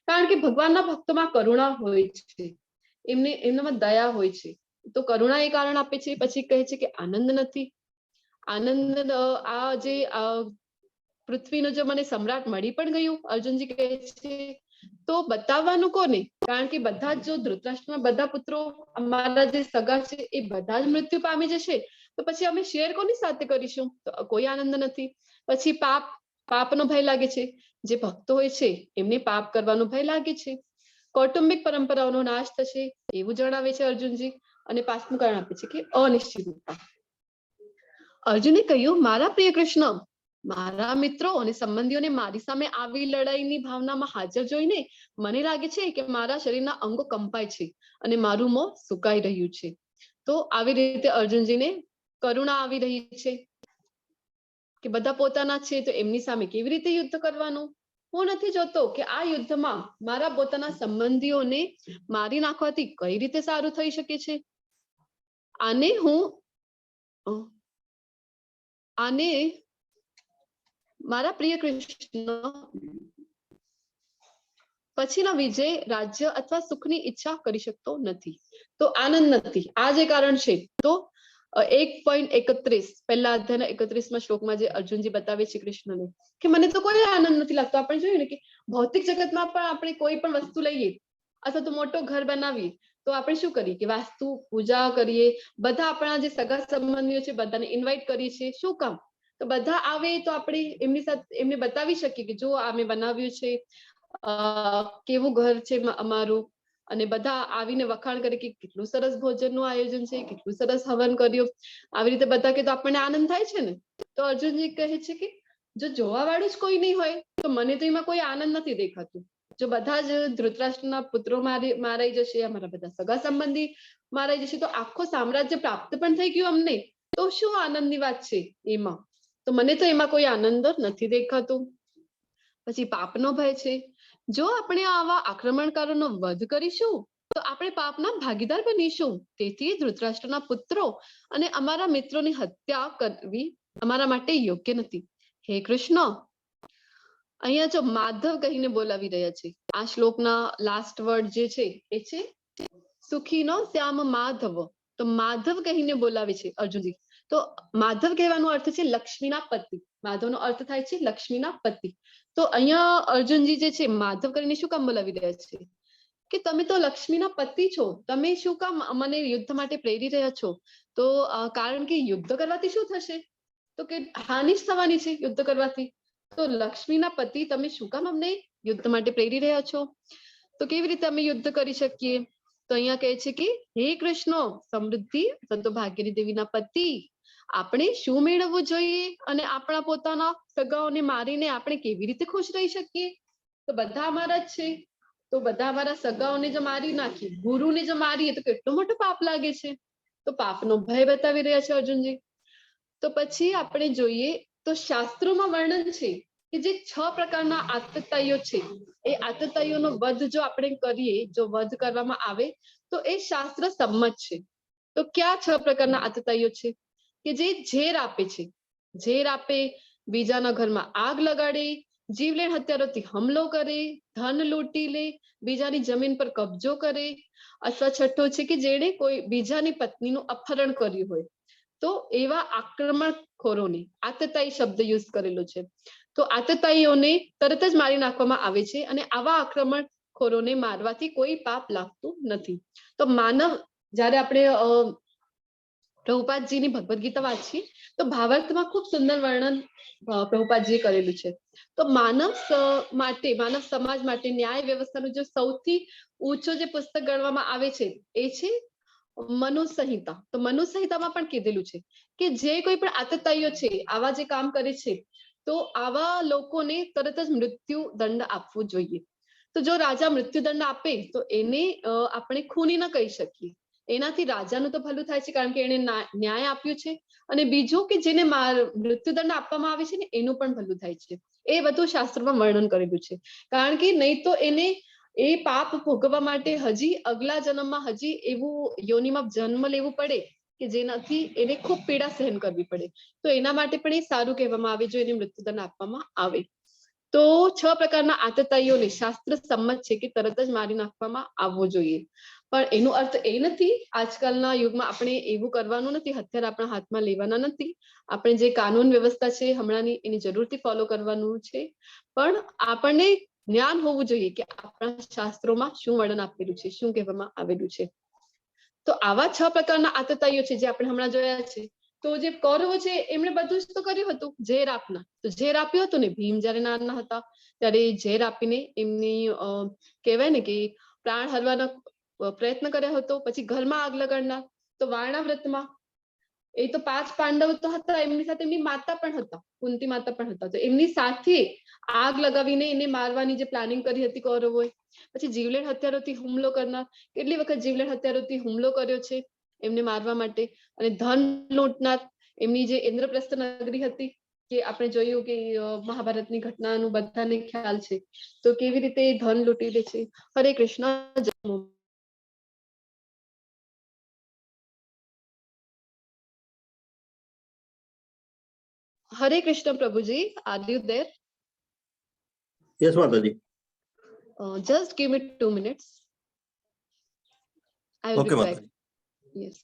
કારણ કે ભગવાનના ભક્તોમાં કરુણા હોય છે, એમનામાં દયા હોય છે, તો કરુણા એ કારણ આપે છે. પછી કહે છે કે આનંદ નથી. આનંદ આ જે પૃથ્વીનો જો મને સમ્રાટ મળી પણ ગયું, અર્જુનજી કહે છે, તો બતાવવાનું કોને? કારણ કે બધા જ જો ધૃતરાષ્ટ્રના બધા પુત્રો અમારા જે સગા છે એ બધા જ મૃત્યુ પામી જશે, તો પછી અમે શેર કોની સાથે કરીશું? તો કોઈ આનંદ નથી. પછી પાપનો ભય લાગે છે. જે ભક્તો હોય છે એમને પાપ કરવાનો ભય લાગે છે. કૌટુંબિક પરંપરાઓનો નાશ થશે એવું જણાવે છે અર્જુનજી. અને 5મું કારણ આપે છે કે અનિશ્ચિતતા. અર્જુને કહ્યું, મારા પ્રિય કૃષ્ણ, મારા મિત્રો અને સંબંધીઓને મારી સામે આવી લડાઈની ભાવનામાં હાજર જોઈને મને લાગે છે કે મારા શરીરના અંગો કંપાય છે અને મારું મોં સુકાઈ રહ્યું છે. તો આવી રીતે અર્જુનજીને કરુણા આવી રહી છે કે બધા પોતાના છે તો એમની સામે કેવી રીતે યુદ્ધ કરવાનું. હું નથી જોતો કે આ યુદ્ધમાં મારા પોતાના સંબંધીઓને મારી નાખવાથી કઈ રીતે સારું થઈ શકે છે. આને હું આને મારા પ્રિય કૃષ્ણ પછીનો વિજય રાજ્ય અથવા સુખની ઈચ્છા કરી શકતો નથી, તો આનંદ નથી. આ જે કારણ છે. તો 1.31 પહેલા અધ્યાયના 31માં શ્લોકમાં જે અર્જુનજી બતાવે છે કૃષ્ણને કે મને તો કોઈ આનંદ નથી લાગતો. આપણે જોયું ને કે ભૌતિક જગતમાં પણ આપણે કોઈ પણ વસ્તુ લઈએ અથવા તો મોટો ઘર બનાવીએ તો આપણે શું કરીએ કે વાસ્તુ પૂજા કરીએ, બધા આપણા જે સગા સંબંધીઓ છે બધાને ઇન્વાઇટ કરીએ છીએ. શું કામ? તો બધા આવે તો આપણે એમની સાથે એમને બતાવી શકીએ કે જો આ મેં બનાવ્યું છે, કેવું ઘર છે અમારું, અને બધા આવીને વખાણ કરે કે કેટલું સરસ ભોજનનું આયોજન છે, કેટલું સરસ હવન કર્યું. આવી રીતે બધા કે તો આપણને આનંદ થાય છે ને. તો અર્જુનજી કહે છે કે જો જોવા વાળું જ કોઈ નહીં હોય તો મને તો એમાં કોઈ આનંદ નથી દેખાતું. જો બધા જ ધૃતરાષ્ટ્રના પુત્રો મારાઈ જશે, અમારા બધા સગા સંબંધી મારાઈ જશે, તો આખો સામ્રાજ્ય પ્રાપ્ત પણ થઈ ગયું અમને, તો શું આનંદની વાત છે એમાં? તો મને તો એમાં કોઈ આનંદ નથી દેખાતું. પછી પાપનો ભય છે. જો આપણે આવા આક્રમણકારોનો વધ કરીશું તો આપણે પાપના ભાગીદાર બનીશું. તેથી ધૃતરાષ્ટ્રના પુત્રો અને અમારા મિત્રોની હત્યા કરવી અમારા માટે યોગ્ય નથી. હે કૃષ્ણ, અહીંયા જો માધવ કહીને બોલાવી રહ્યા છે. આ શ્લોકના લાસ્ટ વર્ડ જે છે એ છે સુખીનો શ્યામ માધવ. તો માધવ કહીને બોલાવે છે અર્જુનજી. તો માધવ કહેવાનો અર્થ છે લક્ષ્મીના પતિ. માધવનો અર્થ થાય છે લક્ષ્મીના પતિ. તો અહીંયા અર્જુનજી જે છે માધવ કરીને શું કામ બોલાવી રહ્યા છે કે તમે તો લક્ષ્મીના પતિ છો, તમે શું કામ મને યુદ્ધ માટે પ્રેરી રહ્યા છો? તો કારણ કે યુદ્ધ કરવાથી શું થશે? તો કે હાનિ જ થવાની છે યુદ્ધ કરવાથી. તો લક્ષ્મીના પતિ તમે શું કામ અમને યુદ્ધ માટે પ્રેરી રહ્યા છો? તો કેવી રીતે અમે યુદ્ધ કરી શકીએ? તો અહીંયા કહે છે કે હે કૃષ્ણ સમૃદ્ધિ સંતો ભાગ્યની દેવીના પતિ, આપણે શું મેળવવું જોઈએ અને આપણા પોતાના સગાઓને મારીને આપણે કેવી રીતે ખુશ રહી શકીએ? તો બધા અમારા જ છે, તો બધા અમારા સગાઓને જો મારી નાખીએ, ગુરુને જો મારીએ તો કેટલો મોટો પાપ લાગે છે. તો પાપનો ભય બતાવી રહ્યા છે અર્જુનજી. તો પછી આપણે જોઈએ તો શાસ્ત્રોમાં વર્ણન છે કે જે 6 પ્રકારના આતતાઈઓ છે, એ આતતાઈઓનો વધ જો આપણે કરીએ, જો વધ કરવામાં આવે તો એ શાસ્ત્ર સંમત છે. તો ક્યાં 6 પ્રકારના આતતાઈઓ છે? કે જે ઝેર આપે છે, ઝેર આપે, બીજાના ઘરમાં આગ લગાડે, જીવલેણ હત્યારોથી હુમલો કરે, ધન લૂંટી લે, બીજાની જમીન પર કબજો કરે, અથવા છઠ્ઠો છે કે જેણે કોઈ બીજાની પત્નીનું અપહરણ કર્યું હોય, તો એવા આક્રમણખોરોને આતતાઈ શબ્દ યુઝ કરેલો છે. તો આતતાઈઓને તરત જ મારી નાખવામાં આવે છે અને આવા આક્રમણખોરોને મારવાથી કોઈ પાપ લાગતું નથી. તો માનવ, જ્યારે આપણે પ્રભુપાદજીની ભગવદ ગીતા વાંચીએ તો ભાવાર્થમાં ખૂબ સુંદર વર્ણન પ્રભુપાદજીએ કરેલું છે. તો માનવ માટે, માનવ સમાજ માટે ન્યાય વ્યવસ્થાનું જો સૌથી ઊંચો જે પુસ્તક ગણવામાં આવે છે એ છે મનુ સંહિતા. તો મનુ સંહિતામાં પણ કીધેલું છે કે જે કોઈ પણ આતતાઈઓ છે, આવા જે કામ કરે છે, તો આવા લોકોને તરત જ મૃત્યુ દંડ આપવો જોઈએ. તો જો રાજા મૃત્યુદંડ આપે તો એને આપણે ખૂની ન કહી શકીએ. એનાથી રાજાનું તો ભલું થાય છે કારણ કે એને ન્યાય આપ્યું છે, અને બીજું કે જેને મૃત્યુદંડ આપવામાં આવે છે ને એનું પણ ભલું થાય છે. એ બધું શાસ્ત્રમાં વર્ણન કરેલું છે. કારણ કે નહીં તો એને એ પાપ ભોગવવા માટે હજી અગલા જન્મમાં હજી એવું યોનિમાં જન્મ લેવું પડે કે જેનાથી એને ખૂબ પીડા સહન કરવી પડે. તો એના માટે પણ એ સારું કહેવામાં આવે જો એને મૃત્યુદંડ આપવામાં આવે. તો 6 પ્રકારના આતતાઈઓને શાસ્ત્ર સંમત છે કે તરત જ મારી નાખવામાં આવવો જોઈએ. પણ એનો અર્થ એ નથી, આજકાલના યુગમાં આપણે એવું કરવાનું નથી, હથિયાર આપણા હાથમાં લેવાના નથી. આપણે જે કાનૂન વ્યવસ્થા છે હમણાંની એની જરૂરથી ફોલો કરવાનું છે. પણ આપણને જ્ઞાન હોવું જોઈએ કે આપણા શાસ્ત્રોમાં શું વર્ણન આપેલું છે, શું કહેવામાં આવેલું છે. તો આવા 6 પ્રકારના આતતાઈઓ છે જે આપણે હમણાં જોયા છે. તો જે કૌરવો છે એમણે બધું જ તો કર્યું હતું ઝેર આપના. તો ઝેર આપ્યું હતું ને, ભીમ જયારે નાના હતા ત્યારે ઝેર આપીને એમની કહેવાય ને કે પ્રાણ હરવાનો પ્રયત્ન કર્યો હતો. પછી ઘરમાં આગ લગાડનાર, તો વારણા વ્રતમાં એ તો 5 પાંડવ તો હતા, એમની સાથે એમની માતા પણ હતા, કુંતી માતા પણ હતા. તો એમની સાથે આગ લગાવીને એને મારવાની જે પ્લાનિંગ કરી હતી કૌરવોએ. પછી જીવલેણ હત્યારોથી હુમલો કરનાર, કેટલી વખત જીવલેણ હત્યારોથી હુમલો કર્યો છે એમને મારવા માટે. અને ધન લૂંટનાર, એમની જે ઇન્દ્રપ્રસ્થ નગરી હતી કે આપણે જોયું કે મહાભારતની ઘટનાનું બધાને ખ્યાલ છે, તો કેવી રીતે ધન લૂંટી લે છે. હરે Krishna. Hare Krishna Prabhuji, are you there? Yes, Mataji. Just give me 2 minutes. I will Okay, be back. Mataji. Yes.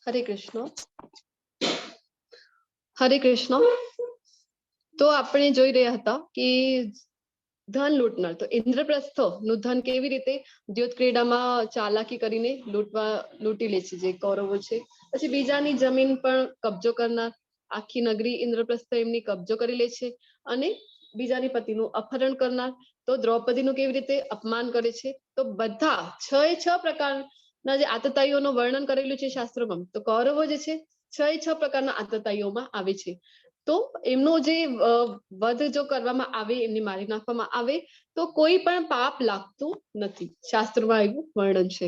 હરે કૃષ્ણ. હરે કૃષ્ણ. તો આપણે જોઈ રહ્યા હતા કે ધન લૂંટનાર તો ઇન્દ્રપ્રસ્થ નું ધન કેવી રીતે દ્યોત ક્રીડામાં ચાલાકી કરીને લૂંટી લે છે જે કૌરવો છે. પછી બીજાની જમીન પણ કબજો કરનાર, આખી નગરી ઇન્દ્રપ્રસ્થ એમની કબજો કરી લે છે અને બીજાની પતિનું અપહરણ કરનાર, તો દ્રૌપદીનું કેવી રીતે અપમાન કરે છે. તો બધા 6 પ્રકારના જે આતતાઈઓનું વર્ણન કરેલું છે શાસ્ત્રોમાં, તો કૌરવો જે છે 6 પ્રકારના આતતાઈઓમાં આવે છે. તો એમનો જે વધ જો કરવામાં આવે, એમને મારી નાખવામાં આવે તો કોઈ પણ પાપ લાગતું નથી, શાસ્ત્રમાં એવું વર્ણન છે.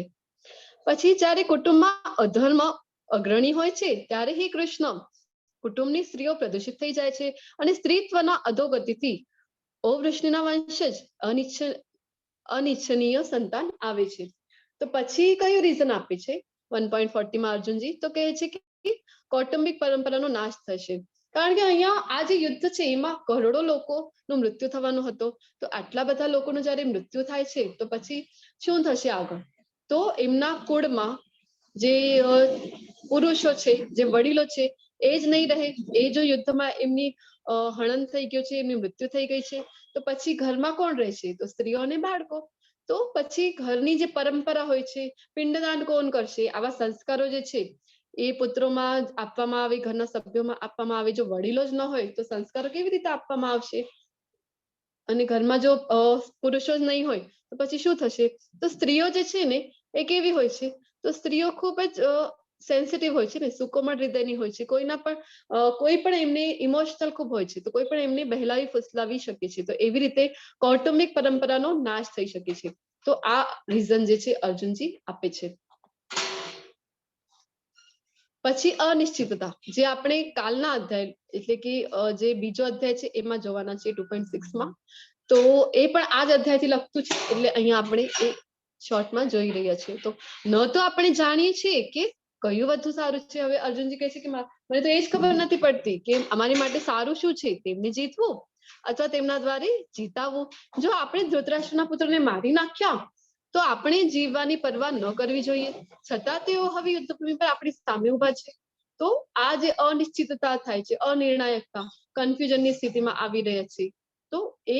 પછી જ્યારે કુટુંબમાં અધર્મ અગ્રણી હોય છે ત્યારે હે કૃષ્ણ કુટુંબની સ્ત્રીઓ પ્રદૂષિત થઈ જાય છે અને સ્ત્રીત્વના અધોગતિથી ઓવૃષ્ણિના વંશજ અનિચ્છનીય સંતાન આવે છે. તો પછી કયું રીઝન આપે છે 1.40 માં અર્જુનજી? તો કહે છે કે કૌટુંબિક પરંપરાનો નાશ થશે. કારણ કે અહીંયા આ જે યુદ્ધ છે એમાં કરોડો લોકોનું મૃત્યુ થવાનો હતો. તો આટલા બધા લોકોનું જયારે મૃત્યુ થાય છે તો પછી શું થશે આગળ? તો એમના કુળમાં જે પુરુષો છે, જે વડીલો છે, એ જ નહીં રહે. એ જો યુદ્ધમાં એમની હનન થઈ ગયું છે, એમની મૃત્યુ થઈ ગઈ છે, તો પછી ઘરમાં કોણ રહે છે? તો સ્ત્રીઓ અને બાળકો. તો પછી ઘરની જે પરંપરા હોય છે, પિંડદાન કોણ કરશે? આવા સંસ્કારો જે છે એ પુત્રોમાં આપવામાં આવે, ઘરના સભ્યોમાં આપવામાં આવે. જો વડીલો જ ન હોય તો સંસ્કારો કેવી રીતે આપવામાં આવશે? અને ઘરમાં જો પુરુષો જ નહીં હોય તો પછી શું થશે? તો સ્ત્રીઓ જે છે ને એ કેવી હોય છે? તો સ્ત્રીઓ ખૂબ જ સેન્સિટિવ હોય છે ને, સુકોમળ હૃદયની હોય છે. કોઈ પણ એમને ઇમોશનલ ખૂબ હોય છે, તો કોઈ પણ એમને બહેલાવી ફુસલાવી શકે છે. તો એવી રીતે કૌટુંબિક પરંપરાનો નાશ થઈ શકે છે. તો આ રીઝન જે છે અર્જુનજી આપે છે. પછી અનિશ્ચિતતા, જે આપણે કાલના અધ્યાય એટલે કે જે બીજો અધ્યાય છે એમાં જોવાના છે 2.6 માં. તો એ પણ આ જ અધ્યાયથી લખતું છે, એટલે અહીંયા આપણે એ શોર્ટમાં જોઈ રહ્યા છીએ. તો ન તો આપણે જાણીએ છીએ કે કયું વધુ સારું છે. હવે અર્જુનજી કહે છે કે મને તો એ જ ખબર નથી પડતી કે અમારી માટે સારું શું છે, તેમને જીતવું અથવા તેમના દ્વારા જીતાવવું. જો આપણે ધૃતરાષ્ટ્રના પુત્રને મારી નાખ્યા તો આપણે જીવવાની પરવા ન કરવી જોઈએ, છતાં તેઓ હવે યુદ્ધભૂમિ પર આપણી સામે ઉભા છે. તો આ જે અનિશ્ચિતતા થાય છે, અનિર્ણાયકતા, કન્ફ્યુઝનની સ્થિતિમાં આવી રહ્યા છે, તો એ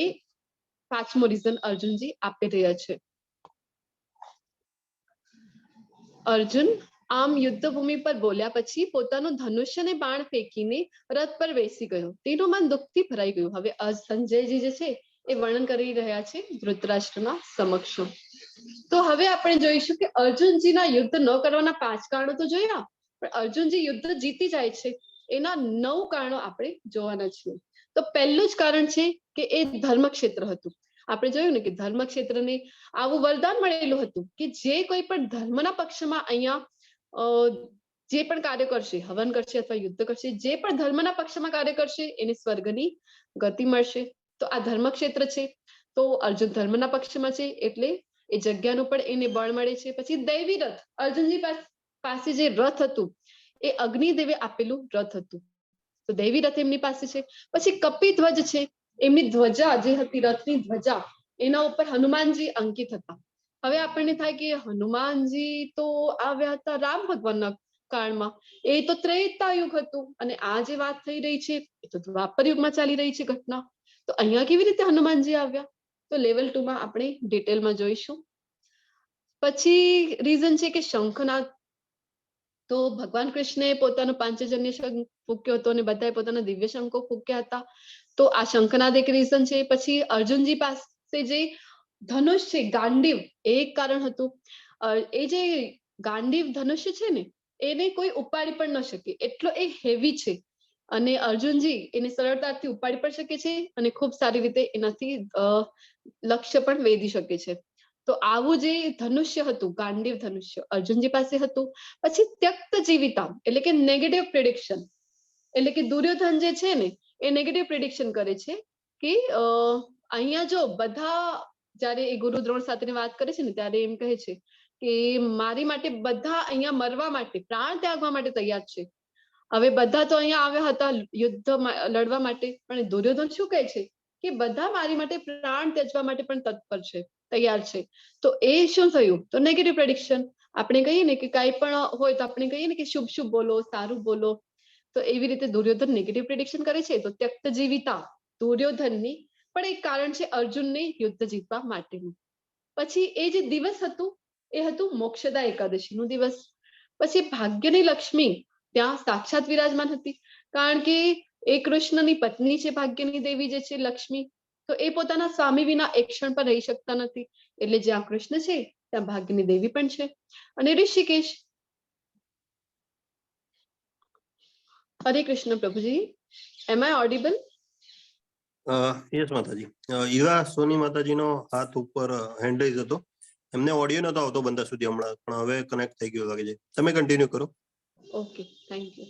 5મો રીઝન અર્જુનજી આપી રહ્યા છે. અર્જુન આમ યુદ્ધભૂમિ પર બોલ્યા પછી પોતાનું ધનુષ્ય ને બાણ ફેંકીને રથ પર બેસી ગયો. તેનું મન દુઃખથી ભરાઈ ગયું. હવે સંજયજી જે છે એ વર્ણન કરી રહ્યા છે ધૃતરાષ્ટ્રના સમક્ષ. તો હવે આપણે જોઈશું કે અર્જુનજીના યુદ્ધ ન કરવાના 5 કારણો તો જોયા, પણ અર્જુનજી યુદ્ધ જીતી જાય છે એના 9 કારણો આપણે જોવાના છીએ. તો પહેલું જ કારણ છે કે એ ધર્મક્ષેત્ર હતું. આપણે જોયું ને કે ધર્મક્ષેત્રને આવું વરદાન મળેલું હતું કે જે કોઈ પણ ધર્મના પક્ષમાં અહીંયા જે પણ કાર્ય કરશે, હવન કરશે અથવા યુદ્ધ કરશે, જે પણ ધર્મના પક્ષમાં કાર્ય કરશે એને સ્વર્ગની ગતિ મળશે. તો આ ધર્મક્ષેત્ર છે. તો અર્જુન ધર્મના પક્ષમાં છે એટલે એ જગ્યાનું પણ એને બળ મળે છે. પછી દૈવી રથ, અર્જુનજી પાસે જે રથ હતું એ અગ્નિદેવે આપેલું રથ હતું, તો દૈવી રથ એમની પાસે છે. પછી કપી ધ્વજ છે, એમની ધ્વજા જે હતી, રથની ધ્વજા, એના ઉપર હનુમાનજી અંકિત હતા. હવે આપણને થાય કે હનુમાનજી તો આવ્યા હતા રામ ભગવાનના કાળમાં એ તો ત્રેતા યુગ હતું અને આ જે વાત થઈ રહી છે એ તો દ્વાપર યુગમાં ચાલી રહી છે ઘટના. તો અહીંયા કેવી રીતે હનુમાનજી આવ્યા? તો લેવલ 2 માં આપણે ડિટેલમાં જોઈશું. પછી રીઝન છે કે શંખનાદ, તો ભગવાન કૃષ્ણે પોતાનો પાંચજન્ય શંખ ફૂક્યો હતો અને બધાએ પોતાના દિવ્ય શંખો ફૂક્યા હતા. તો આ શંખનાદ એક રીઝન છે. પછી અર્જુનજી પાસે જે ધનુષ છે ગાંડીવ એ એક કારણ હતું. એ જે ગાંડીવ ધનુષ્ય છે ને એને કોઈ ઉપાડી પણ ન શકે એટલો એ હેવી છે અને અર્જુનજી એને સરળતાથી ઉપાડી પણ શકે છે અને ખૂબ સારી રીતે એનાથી લક્ષ્ય પણ વેધી શકે છે. તો આવું જે ધનુષ્ય હતું ગાંડીવ ધનુષ્ય અર્જુનજી પાસે હતું. પછી ત્યક્ત જીવિતા એટલે કે નેગેટિવ પ્રિડિક્શન, એટલે કે દુર્યોધન જે છે ને એ નેગેટિવ પ્રિડિક્શન કરે છે કે અહીંયા જો બધા જયારે એ ગુરુ દ્રોણ સાથે વાત કરે છે ને ત્યારે એમ કહે છે કે મારી માટે બધા અહીંયા મરવા માટે પ્રાણ ત્યાગવા માટે તૈયાર છે. હવે બધા તો અહીંયા આવ્યા હતા યુદ્ધ લડવા માટે, પણ દુર્યોધન શું કહે છે કે બધા મારી માટે પ્રાણ ત્યજવા માટે પણ તત્પર છે, તૈયાર છે. તો એ શું થયું? તો નેગેટિવ પ્રેડિક્શન. આપણે કહીએ ને કે કાંઈ પણ હોય તો આપણે કહીએ ને કે શુભ શુભ બોલો, સારું બોલો. તો એવી રીતે દુર્યોધન નેગેટિવ પ્રેડિક્શન કરે છે. તો ત્યક્ત જીવિતા દુર્યોધનની પણ એક કારણ છે અર્જુનને યુદ્ધ જીતવા માટેનું. પછી એ જે દિવસ હતું એ હતું મોક્ષદા એકાદશીનું દિવસ. પછી ભાગ્યની લક્ષ્મી ત્યાં સાક્ષાત વિરાજમાન હતી, કારણ કે એ કૃષ્ણની પત્ની છે ભાગ્યની દેવી જે છે લક્ષ્મી. તો એ પોતાના સ્વામી વિના એક ક્ષણ પર રહી શકતા નથી, એટલે જ્યાં કૃષ્ણ છે ત્યાં ભાગ્યની દેવી પણ છે. અને ઋષિકેશ. હરે કૃષ્ણ પ્રભુજી, એમ આઈ ઓડિબલ? યસ માતાજી. ઈરા સોની માતાજીનો હાથ ઉપર હેન્ડ રેઝ હતો, એમને ઓડિયો નતો આવતો બંદા સુધી હમણાં, પણ હવે કનેક્ટ થઈ ગયો લાગે છે. તમે કન્ટિન્યુ કરો. Okay, thank you.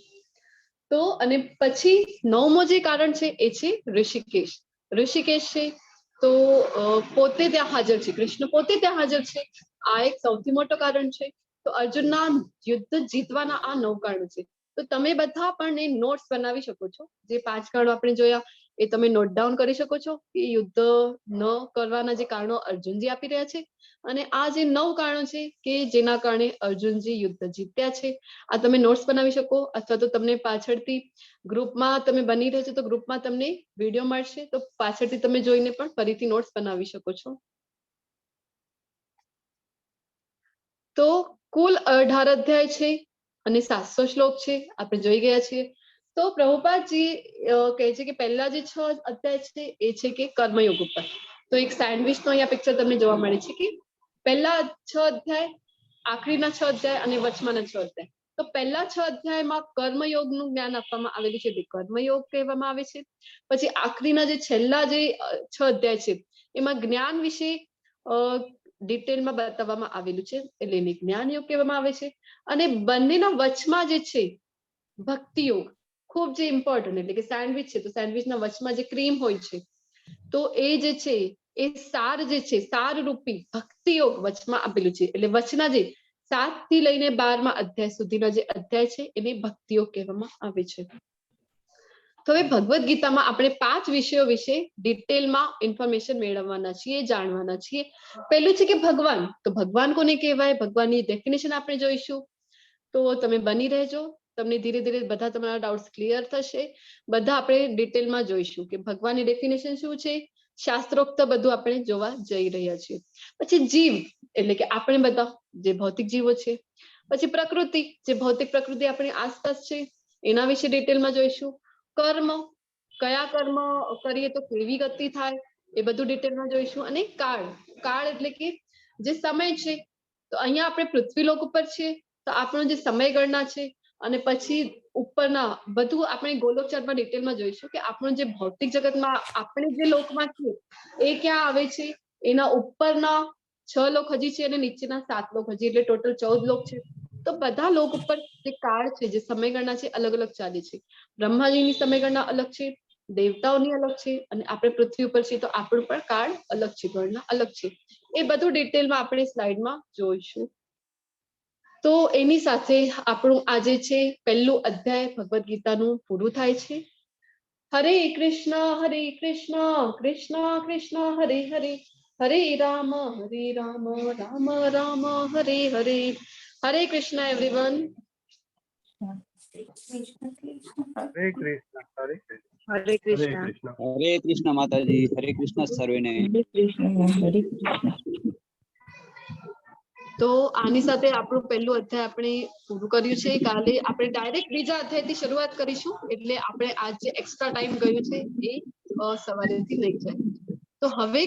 તો અને પછી 9મો જે કારણ છે એ છે ઋષિકેશ. ઋષિકેશ છે તો પોતે ત્યાં હાજર છે, કૃષ્ણ પોતે ત્યાં હાજર છે. આ એક સૌથી મોટો કારણ છે. તો અર્જુનના યુદ્ધ જીતવાના આ 9 કારણો છે. તો તમે બધા પણ એ નોટ્સ બનાવી શકો છો. જે 5 કારણો આપણે જોયા એ તમે નોટ ડાઉન કરી શકો છો કે યુદ્ધ ન કરવાના જે કારણો અર્જુનજી આપી રહ્યા છે અને આ જે 9 કારણો છે કે જેના કારણે અર્જુનજી યુદ્ધ જીત્યા છે. આ તમે નોટ્સ બનાવી શકો, અથવા તો તમને પાછળથી ગ્રુપમાં તમે બની રહ્યો છો તો ગ્રુપમાં તમને વિડીયો મળશે, તો પાછળથી તમે જોઈને પણ ફરીથી નોટ્સ બનાવી શકો છો. તો કુલ 18 અધ્યાય છે અને 700 શ્લોક છે, આપણે જોઈ ગયા છીએ. તો પ્રભુપાદજી કહે છે કે પહેલા જે 6 અધ્યાય છે એ છે કે કર્મયોગ ઉપર. તો એક સેન્ડવિચનો અહીંયા પિક્ચર તમને જોવા મળે છે કે પહેલા 6 અધ્યાય, આખરીના 6 અધ્યાય અને વચમાંના 6 અધ્યાય. તો પહેલા 6 અધ્યાયમાં કર્મયોગનું જ્ઞાન આપવામાં આવેલું છે, તે કર્મયોગ કહેવામાં આવે છે. પછી આખરીના જે છેલ્લા જે 6 અધ્યાય છે એમાં જ્ઞાન વિશે ડિટેલમાં બતાવવામાં આવેલું છે, એટલે એને જ્ઞાન યોગ કહેવામાં આવે છે. અને બંનેના વચમાં જે છે ભક્તિ યોગ, ખૂબ જે ઇમ્પોર્ટન્ટ, એટલે કે સેન્ડવિચ છે તો સેન્ડવિચના વચમાં જે ક્રીમ હોય છે તો એ જે છે એ સાર જે છે, સાર રૂપી ભક્તિ યોગ વચમાં આપેલું છે. એટલે વચના જે 7 થી લઈને 12મા અધ્યાય સુધીના જે અધ્યાય છે એને ભક્તિ યોગ કહેવામાં આવે છે. તો હવે ભગવદ્ ગીતામાં આપણે 5 વિષયો વિશે ડિટેલમાં ઇન્ફોર્મેશન મેળવવાના છીએ, જાણવાના છીએ. પહેલું છે કે ભગવાન. તો ભગવાન કોને કહેવાય, ભગવાનની ડેફિનેશન આપણે જોઈશું. તો તમે બની રહેજો, તમને ધીરે ધીરે બધા તમારા ડાઉટ્સ ક્લિયર થશે. બધા આપણે ડિટેલમાં જોઈશું કે ભગવાનની ડેફિનેશન શું છે, શાસ્ત્રોક્ત બધું આપણે જોવા જઈ રહ્યા છીએ. પછી જીવ એટલે કે આપણે બધા જે ભૌતિક જીવો છે. પછી પ્રકૃતિ, જે ભૌતિક પ્રકૃતિ આપણી આસપાસ છે એના વિશે ડિટેલમાં જોઈશું. કર્મ, કયા કર્મ કરીએ તો કેવી ગતિ થાય એ બધું ડિટેલમાં જોઈશું. અને કાળ, કાળ એટલે કે જે સમય છે. તો અહીંયા આપણે પૃથ્વીલોક ઉપર છીએ તો આપણો જે સમયગણના છે, અને પછી ઉપરના બધું આપણે ગોલોકચાર્ટમાં ડિટેલમાં જોઈશું કે આપણું જે ભૌતિક જગતમાં આપણે જે લોકમાં છીએ એ ક્યાં આવે છે. એના ઉપરના 6 લોક હજી છે અને નીચેના 7 લોક હજી, એટલે ટોટલ 14 લોક છે. તો બધા લોક ઉપર જે કાળ છે, જે સમયગણના છે અલગ અલગ ચાલે છે. બ્રહ્માજીની સમયગણના અલગ છે, દેવતાઓની અલગ છે, અને આપણે પૃથ્વી ઉપર છીએ તો આપણું પણ કાળ અલગ છે, ગણના અલગ છે. એ બધું ડિટેલમાં આપણે સ્લાઇડમાં જોઈશું. તો એની સાથે આપણું આજે છે પહેલું અધ્યાય ભગવદ્ ગીતાનું પૂરું થાય છે. હરે કૃષ્ણ કૃષ્ણ કૃષ્ણ હરે હરે, હરે રામ રામ રામ હરે હરે. હરે કૃષ્ણ એવરીવન. હરે કૃષ્ણ. હરે કૃષ્ણ. હરે હરે કૃષ્ણ. કૃષ્ણ. હરે કૃષ્ણ માતાજી. હરે કૃષ્ણ સર્વેને. તો આની સાથે આપણું પહેલું અધ્યાય આપણે પૂરું કર્યું છે. કાલે આપણે ડાયરેક્ટ બીજા અધ્યાયથી શરૂઆત કરીશું, એટલે આપણે આજ જે એક્સ્ટ્રા ટાઈમ ગયું છે એ સવારેથી લઈ જાય. તો હવે